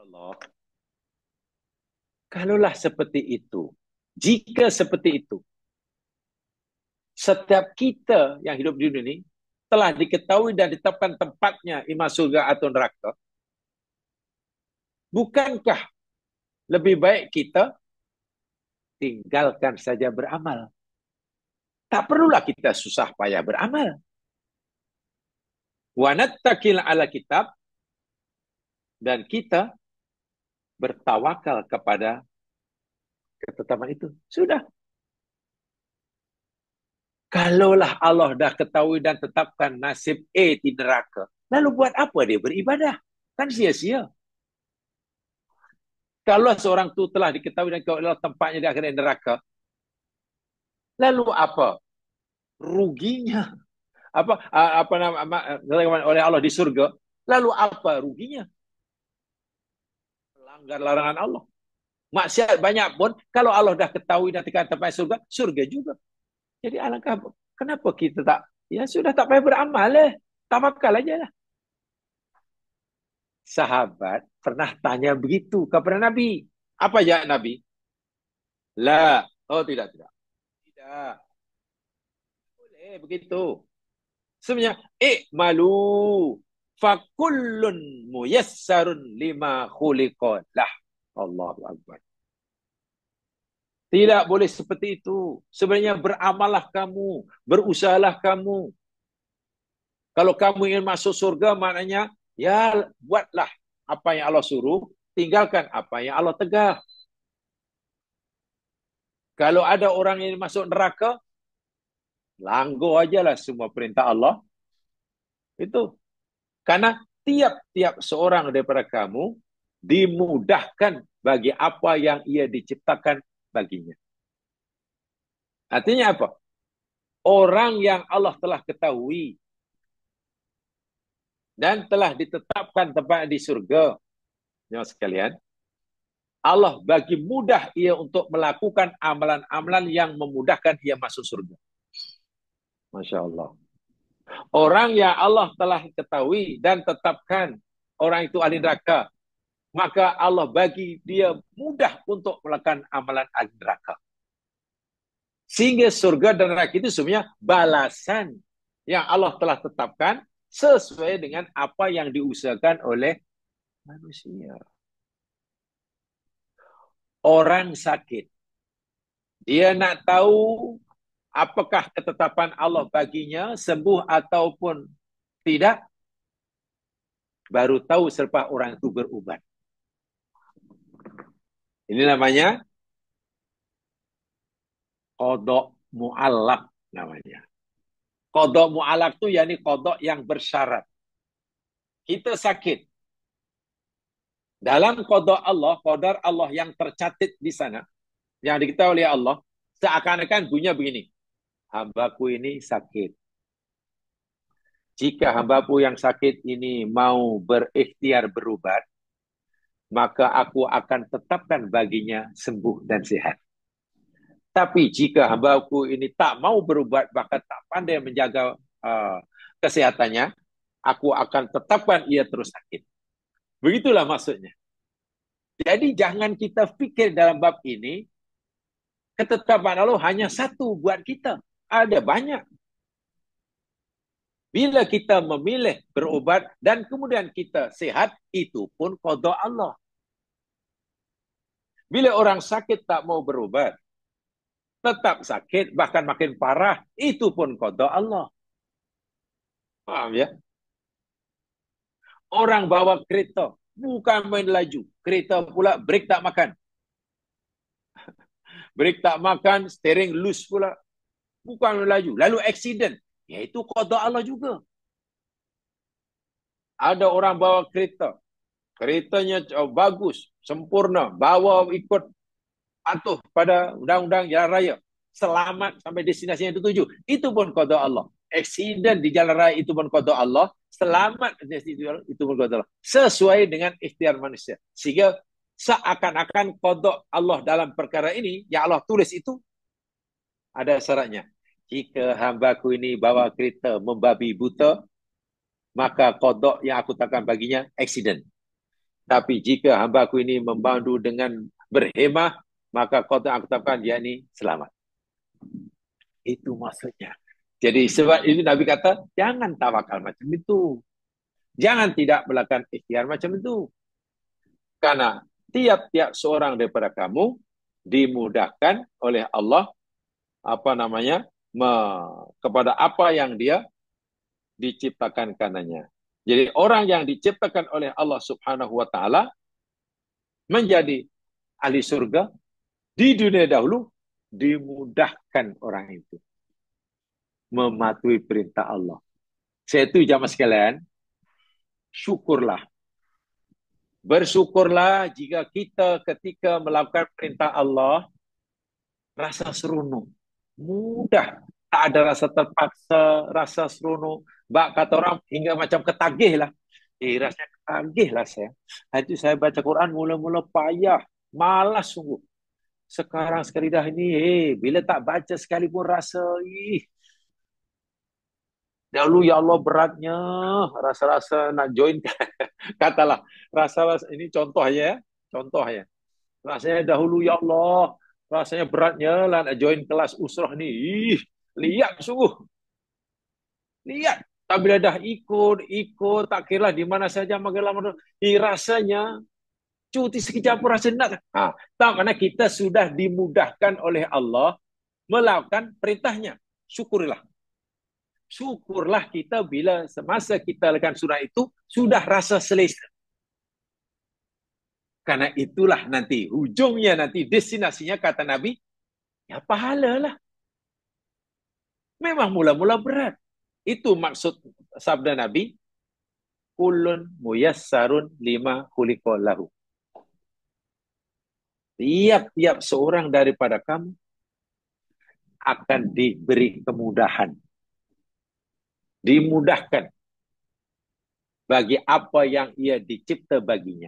Allah. Kalaulah seperti itu, jika seperti itu, setiap kita yang hidup di dunia ini telah diketahui dan ditetapkan tempatnya imam surga atau neraka, bukankah lebih baik kita tinggalkan saja beramal? Tak perlulah kita susah payah beramal. Wa nattakil ala kitab, dan kita bertawakal kepada ketetapan itu. Sudah. Kalaulah Allah dah ketahui dan tetapkan nasib A di neraka, lalu buat apa dia beribadah? Kan sia-sia. Kalau seorang itu telah diketahui dan kalau tempatnya di akhirat neraka, lalu apa ruginya? Apa nama oleh Allah di surga? Lalu apa ruginya? Melanggar larangan Allah. Maksiat banyak pun, kalau Allah dah ketahui dan tekan tempat surga, surga juga. Jadi alangkah kenapa kita tak, ya sudah tak payah beramal tawakal aja lah. Sahabat pernah tanya begitu kepada Nabi. Apa jawab Nabi? La. Oh tidak. Tidak. Boleh begitu. Sebenarnya, i'malu fakullun muyassarun lima khuliqa lah. Allahu Akbar. Tidak boleh seperti itu. Sebenarnya beramallah kamu, berusahalah kamu. Kalau kamu ingin masuk surga, maknanya ya buatlah apa yang Allah suruh, tinggalkan apa yang Allah tegah. Kalau ada orang yang masuk neraka, langgar ajalah semua perintah Allah. Itu. Karena tiap-tiap seorang daripada kamu dimudahkan bagi apa yang ia diciptakan baginya. Artinya apa? Orang yang Allah telah ketahui dan telah ditetapkan tempat di surga, jemaah sekalian, Allah bagi mudah ia untuk melakukan amalan-amalan yang memudahkan ia masuk surga. Masya Allah. Orang yang Allah telah ketahui dan tetapkan orang itu ahli neraka, maka Allah bagi dia mudah untuk melakukan amalan ahli neraka. Sehingga surga dan neraka itu sebenarnya balasan yang Allah telah tetapkan sesuai dengan apa yang diusahakan oleh manusia. Orang sakit, dia nak tahu apakah ketetapan Allah baginya sembuh ataupun tidak, baru tahu selepas orang itu berubat. Ini namanya qada mu'allaq namanya. Qada mu'allaq itu yakni qada yang bersyarat. Kita sakit. Dalam qada Allah, qadar Allah yang tercatat di sana, yang diketahui oleh Allah, seakan-akan bunyinya begini. Hambaku ini sakit. Jika hambaku yang sakit ini mau berikhtiar berubat, maka aku akan tetapkan baginya sembuh dan sehat. Tapi jika hambaku ini tak mau berubat, bahkan tak pandai menjaga kesehatannya, aku akan tetapkan ia terus sakit. Begitulah maksudnya. Jadi jangan kita fikir dalam bab ini, ketetapan Allah hanya satu buat kita. Ada banyak. Bila kita memilih berobat dan kemudian kita sihat, itu pun qada Allah. Bila orang sakit tak mau berobat, tetap sakit, bahkan makin parah, itu pun qada Allah. Paham ya? Orang bawa kereta, bukan main laju. Kereta pula brake tak makan. Brake tak makan, steering loose pula. Bukan main laju. Lalu accident. Ya itu qada Allah juga. Ada orang bawa kereta. Keretanya bagus, sempurna. Bawa ikut patuh pada undang-undang jalan raya. Selamat sampai destinasi yang dituju. Itu pun qada Allah. Accident di jalan raya itu pun qada Allah. Selamat itu pun qada Allah. Sesuai dengan ikhtiar manusia. Sehingga seakan-akan qada Allah dalam perkara ini, yang Allah tulis itu, ada syaratnya. Jika hambaku ini bawa kereta membabi buta, maka qada yang aku takkan baginya accident. Tapi jika hambaku ini memandu dengan berhemah, maka qada yang aku takkan dia ini selamat. Itu maksudnya. Jadi sebab itu Nabi kata, jangan tawakal macam itu. Jangan tidak melakukan ikhtiar macam itu. Karena tiap-tiap seorang daripada kamu dimudahkan oleh Allah kepada apa yang dia diciptakan karenanya. Jadi orang yang diciptakan oleh Allah Subhanahu wa taala menjadi ahli surga di dunia dahulu, dimudahkan orang itu mematuhi perintah Allah. Saya itu jamaah sekalian, syukurlah. Bersyukurlah jika kita ketika melakukan perintah Allah rasa seronok, mudah, tak ada rasa terpaksa, rasa seronok. Kata orang hingga macam ketagih lah. Rasanya ketagih lah saya. Itu saya baca Quran mula-mula payah, malas sungguh. Sekarang sekali dah ini, bila tak baca sekali pun rasa, dahulu ya Allah beratnya, rasa-rasa nak join. Katalah, rasa-rasa, ini contohnya ya, contohnya. Rasanya dahulu ya Allah, rasanya beratnya lah nak join kelas usrah ni. Lihat sungguh. Lihat. Tak bila dah ikut, tak kira di mana saja makin lama. Rasanya cuti sekejap pun rasa nak. Tak, karena kita sudah dimudahkan oleh Allah melakukan perintahnya. Syukurlah. Syukurlah kita bila semasa kita lakukan surah itu sudah rasa selesa. Karena itulah nanti ujungnya, nanti destinasinya kata Nabi, ya pahalalah. Memang mula-mula berat. Itu maksud sabda Nabi, kullun muyassarun lima khuliqa lahu. Tiap-tiap seorang daripada kamu akan diberi kemudahan. Dimudahkan bagi apa yang ia dicipta baginya.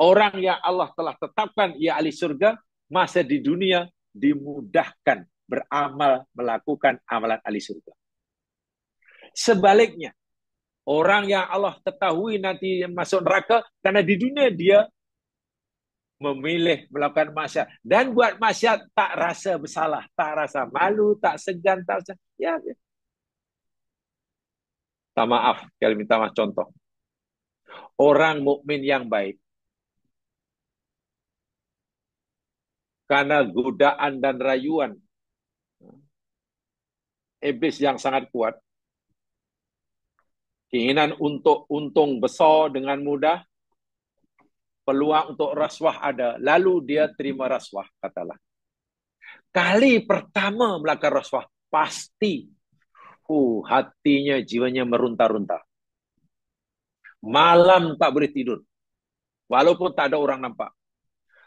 Orang yang Allah telah tetapkan ia ahli surga, masa di dunia dimudahkan beramal, melakukan amalan ahli surga. Sebaliknya, orang yang Allah ketahui nanti masuk neraka, karena di dunia dia memilih melakukan maksiat. Dan buat maksiat tak rasa bersalah, tak rasa malu, tak segan, tak rasa, ya. Tak maaf, kalau minta maaf contoh. Orang mukmin yang baik, karena godaan dan rayuan iblis yang sangat kuat, keinginan untuk untung besar dengan mudah, peluang untuk rasuah ada, lalu dia terima rasuah, katalah. Kali pertama melakukan rasuah, pasti hatinya, jiwanya merunta-runta. Malam tak boleh tidur, walaupun tak ada orang nampak.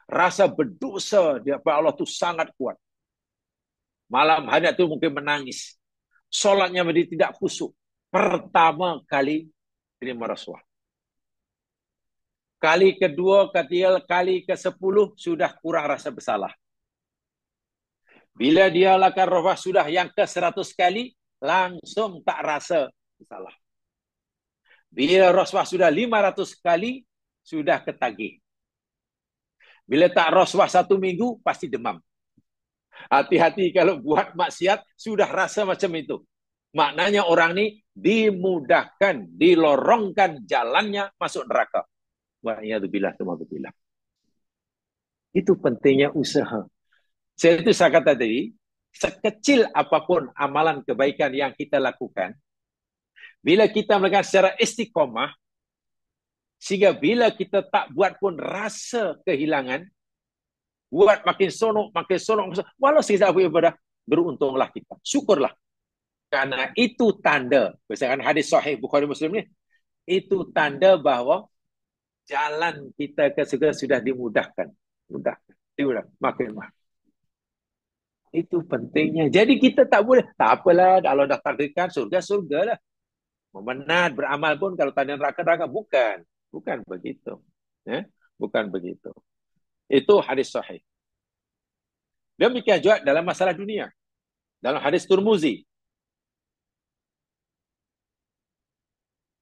Rasa berdosa di hadapan Allah itu sangat kuat. Malam hari itu mungkin menangis. Solatnya menjadi tidak khusyuk. Pertama kali terima rasuah. Kali kedua, kali ke-10 sudah kurang rasa bersalah. Bila dia lakukan rasuah sudah yang ke-100 kali, langsung tak rasa bersalah. Bila rasuah sudah 500 kali, sudah ketagih. Bila tak roswah 1 minggu, pasti demam. Hati-hati kalau buat maksiat, sudah rasa macam itu. Maknanya orang ini dimudahkan, dilorongkan jalannya masuk neraka. Wa'iyadzubillah, tumabillah. Itu pentingnya usaha. Saya kata tadi, sekecil apapun amalan kebaikan yang kita lakukan, bila kita melakukan secara istiqomah, sehingga bila kita tak buat pun rasa kehilangan, buat makin sonok, walau sekejap ibadah, beruntunglah kita. Syukurlah. Karena itu tanda, misalkan hadis sahih Bukhari Muslim ni, itu tanda bahawa jalan kita ke surga sudah dimudahkan. Dimudahkan. Makin mahal. Itu pentingnya. Jadi kita tak boleh, tak apalah, kalau dah takdirkan surga lah. Memenat, beramal pun kalau tanya neraka. Bukan. Bukan begitu. Bukan begitu. Itu hadis sahih. Demikian juga dalam masalah dunia. Dalam hadis Turmuzi,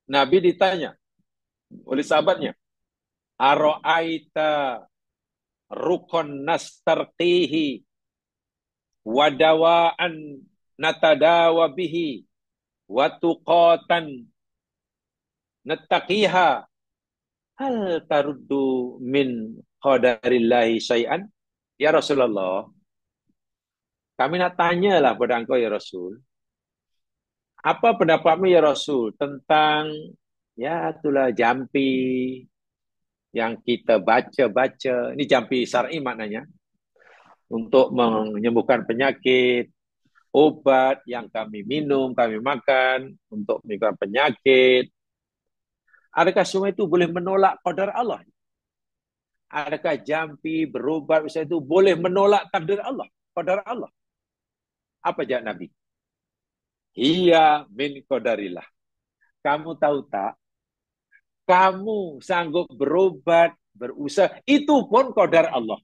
Nabi ditanya oleh sahabatnya, Aro'aita rukun nastarqihi wadawaan natadawa bihi watuqatan nattaqiha hal taruddu min qadarillahi syai'an. Ya Rasulullah, kami nak tanyalah pada engkau ya Rasul, apa pendapatmu ya Rasul tentang ya itulah jampi yang kita baca-baca. Ini jampi syar'i maknanya, untuk menyembuhkan penyakit, obat yang kami minum, kami makan untuk menyembuhkan penyakit. Adakah semua itu boleh menolak qadar Allah? Adakah jampi, berobat misalnya itu boleh menolak takdir Allah, qadar Allah? Apa jawab Nabi? Iya min qadarillah. Kamu tahu tak? Kamu sanggup berobat, berusaha, itu pun qadar Allah.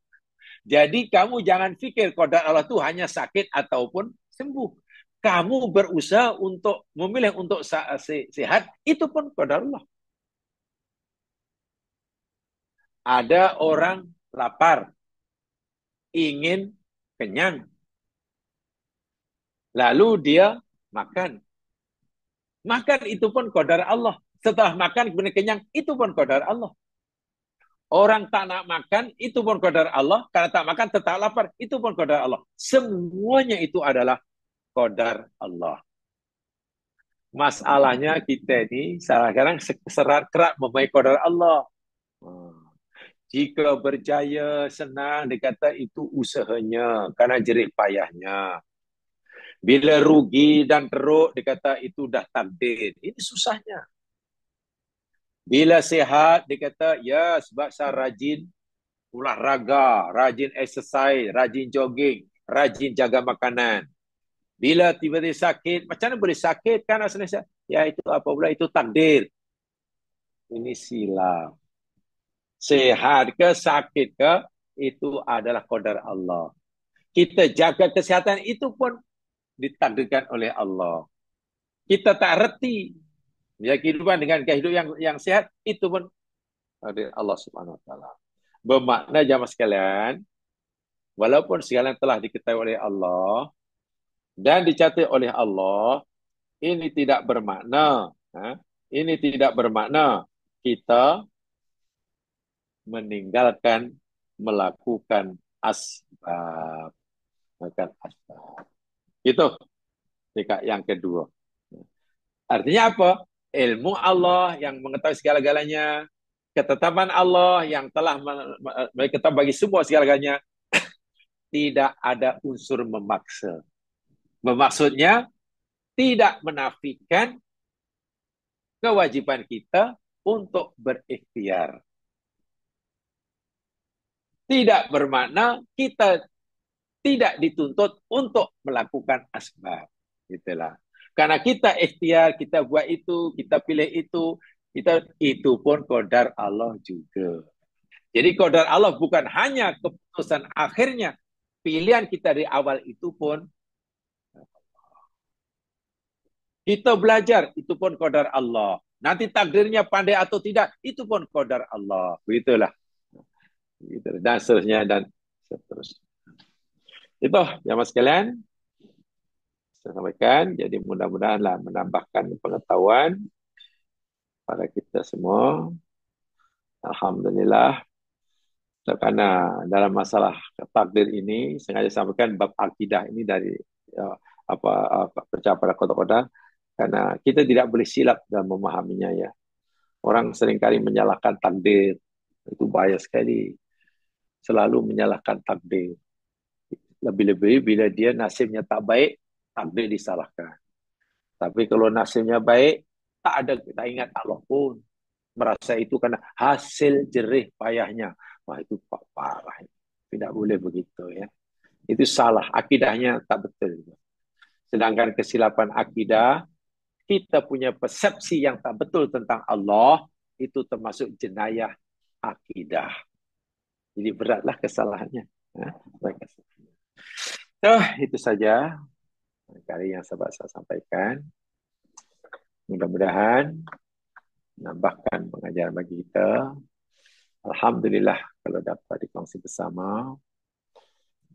Jadi kamu jangan fikir qadar Allah itu hanya sakit ataupun sembuh. Kamu berusaha untuk memilih untuk sehat, itu pun qadar Allah. Ada orang lapar, ingin kenyang. Lalu dia makan. Makan itu pun qadar Allah. Setelah makan kemudian kenyang, itu pun qadar Allah. Orang tak nak makan, itu pun qadar Allah. Karena tak makan, tetap lapar, itu pun qadar Allah. Semuanya itu adalah qadar Allah. Masalahnya kita ini sekarang kerap membaik qadar Allah. Jika berjaya, senang, dikata itu usahanya, karena jerih payahnya. Bila rugi dan teruk, dikata itu dah takdir. Ini susahnya. Bila sehat, dikata ya sebab saya rajin olahraga, rajin exercise, rajin jogging, rajin jaga makanan. Bila tiba-tiba sakit, macam mana boleh sakit kan asalnya? Ya itu apa pula, itu takdir. Ini silap. Sehat ke sakit ke, itu adalah qadar Allah. Kita jaga kesihatan, itu pun ditakdirkan oleh Allah. Kita tak reti ya kehidupan dengan kehidupan yang sehat, itu pun dari Allah Subhanahu Wa Taala. Bermakna jamaah sekalian, walaupun segala telah diketahui oleh Allah dan dicatat oleh Allah, ini tidak bermakna, kita meninggalkan melakukan asbab. Itu yang kedua. Artinya apa? Ilmu Allah yang mengetahui segala-galanya, ketetapan Allah yang telah mengetahui bagi semua segala-galanya, tidak ada unsur memaksa. Maksudnya, tidak menafikan kewajiban kita untuk berikhtiar. Tidak bermakna kita tidak dituntut untuk melakukan asbab. Itulah. Karena kita ikhtiar, kita buat itu, kita pilih itu, itu pun qadar Allah juga. Jadi qadar Allah bukan hanya keputusan akhirnya, pilihan kita di awal itu pun kita belajar, itu pun qadar Allah. Nanti takdirnya pandai atau tidak, itu pun qadar Allah. Begitulah. gitu, dan seterusnya dan seterusnya. Itu jamaah sekalian saya sampaikan. Jadi mudah-mudahanlah menambahkan pengetahuan pada kita semua. Alhamdulillah. Karena dalam masalah takdir ini sengaja sampaikan bab akidah ini dari ya, apa percaya pada qada, karena kita tidak boleh silap dalam memahaminya ya. Orang seringkali menyalahkan takdir. Itu bahaya sekali. Selalu menyalahkan takdir. Lebih-lebih bila dia nasibnya tak baik, takdir disalahkan. Tapi kalau nasibnya baik, tak ada kita ingat Allah pun. Merasa itu karena hasil jerih payahnya. Wah itu parah. Tidak boleh begitu ya. Itu salah. Akidahnya tak betul. Sedangkan kesilapan akidah, kita punya persepsi yang tak betul tentang Allah, itu termasuk jenayah akidah. Jadi beratlah kesalahannya. Itu saja kali yang saya sampaikan. Mudah-mudahan menambahkan pengajaran bagi kita. Alhamdulillah kalau dapat dikongsi bersama.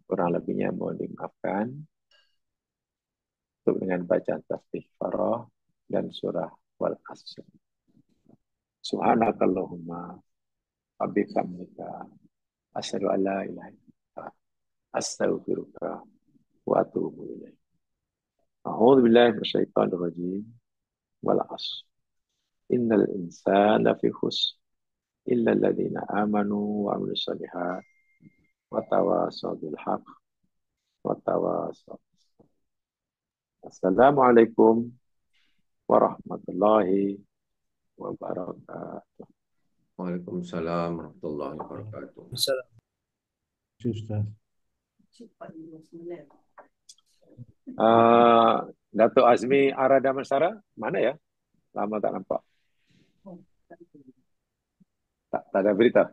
Kurang lebihnya mohon dimaafkan. Tutup dengan bacaan tasbih farah dan surah wal asr. Subhanakallahumma wabihamdika asyhadu an la ilaha illa anta astaghfiruka wa atubu ilaik. A'udzu billahi minasyaitonir rajim. Wal asr. Innal insana lafi khusr illa alladziina aamanu wa 'amilus shalihaat wa tawashaw bil haqq wa tawashaw. Assalamualaikum warahmatullahi wabarakatuh. Waalaikumsalam warahmatullahi wabarakatuh. Ustaz. Datuk Azmi Arada Mansara, mana ya? Lama tak nampak. Tak ada berita.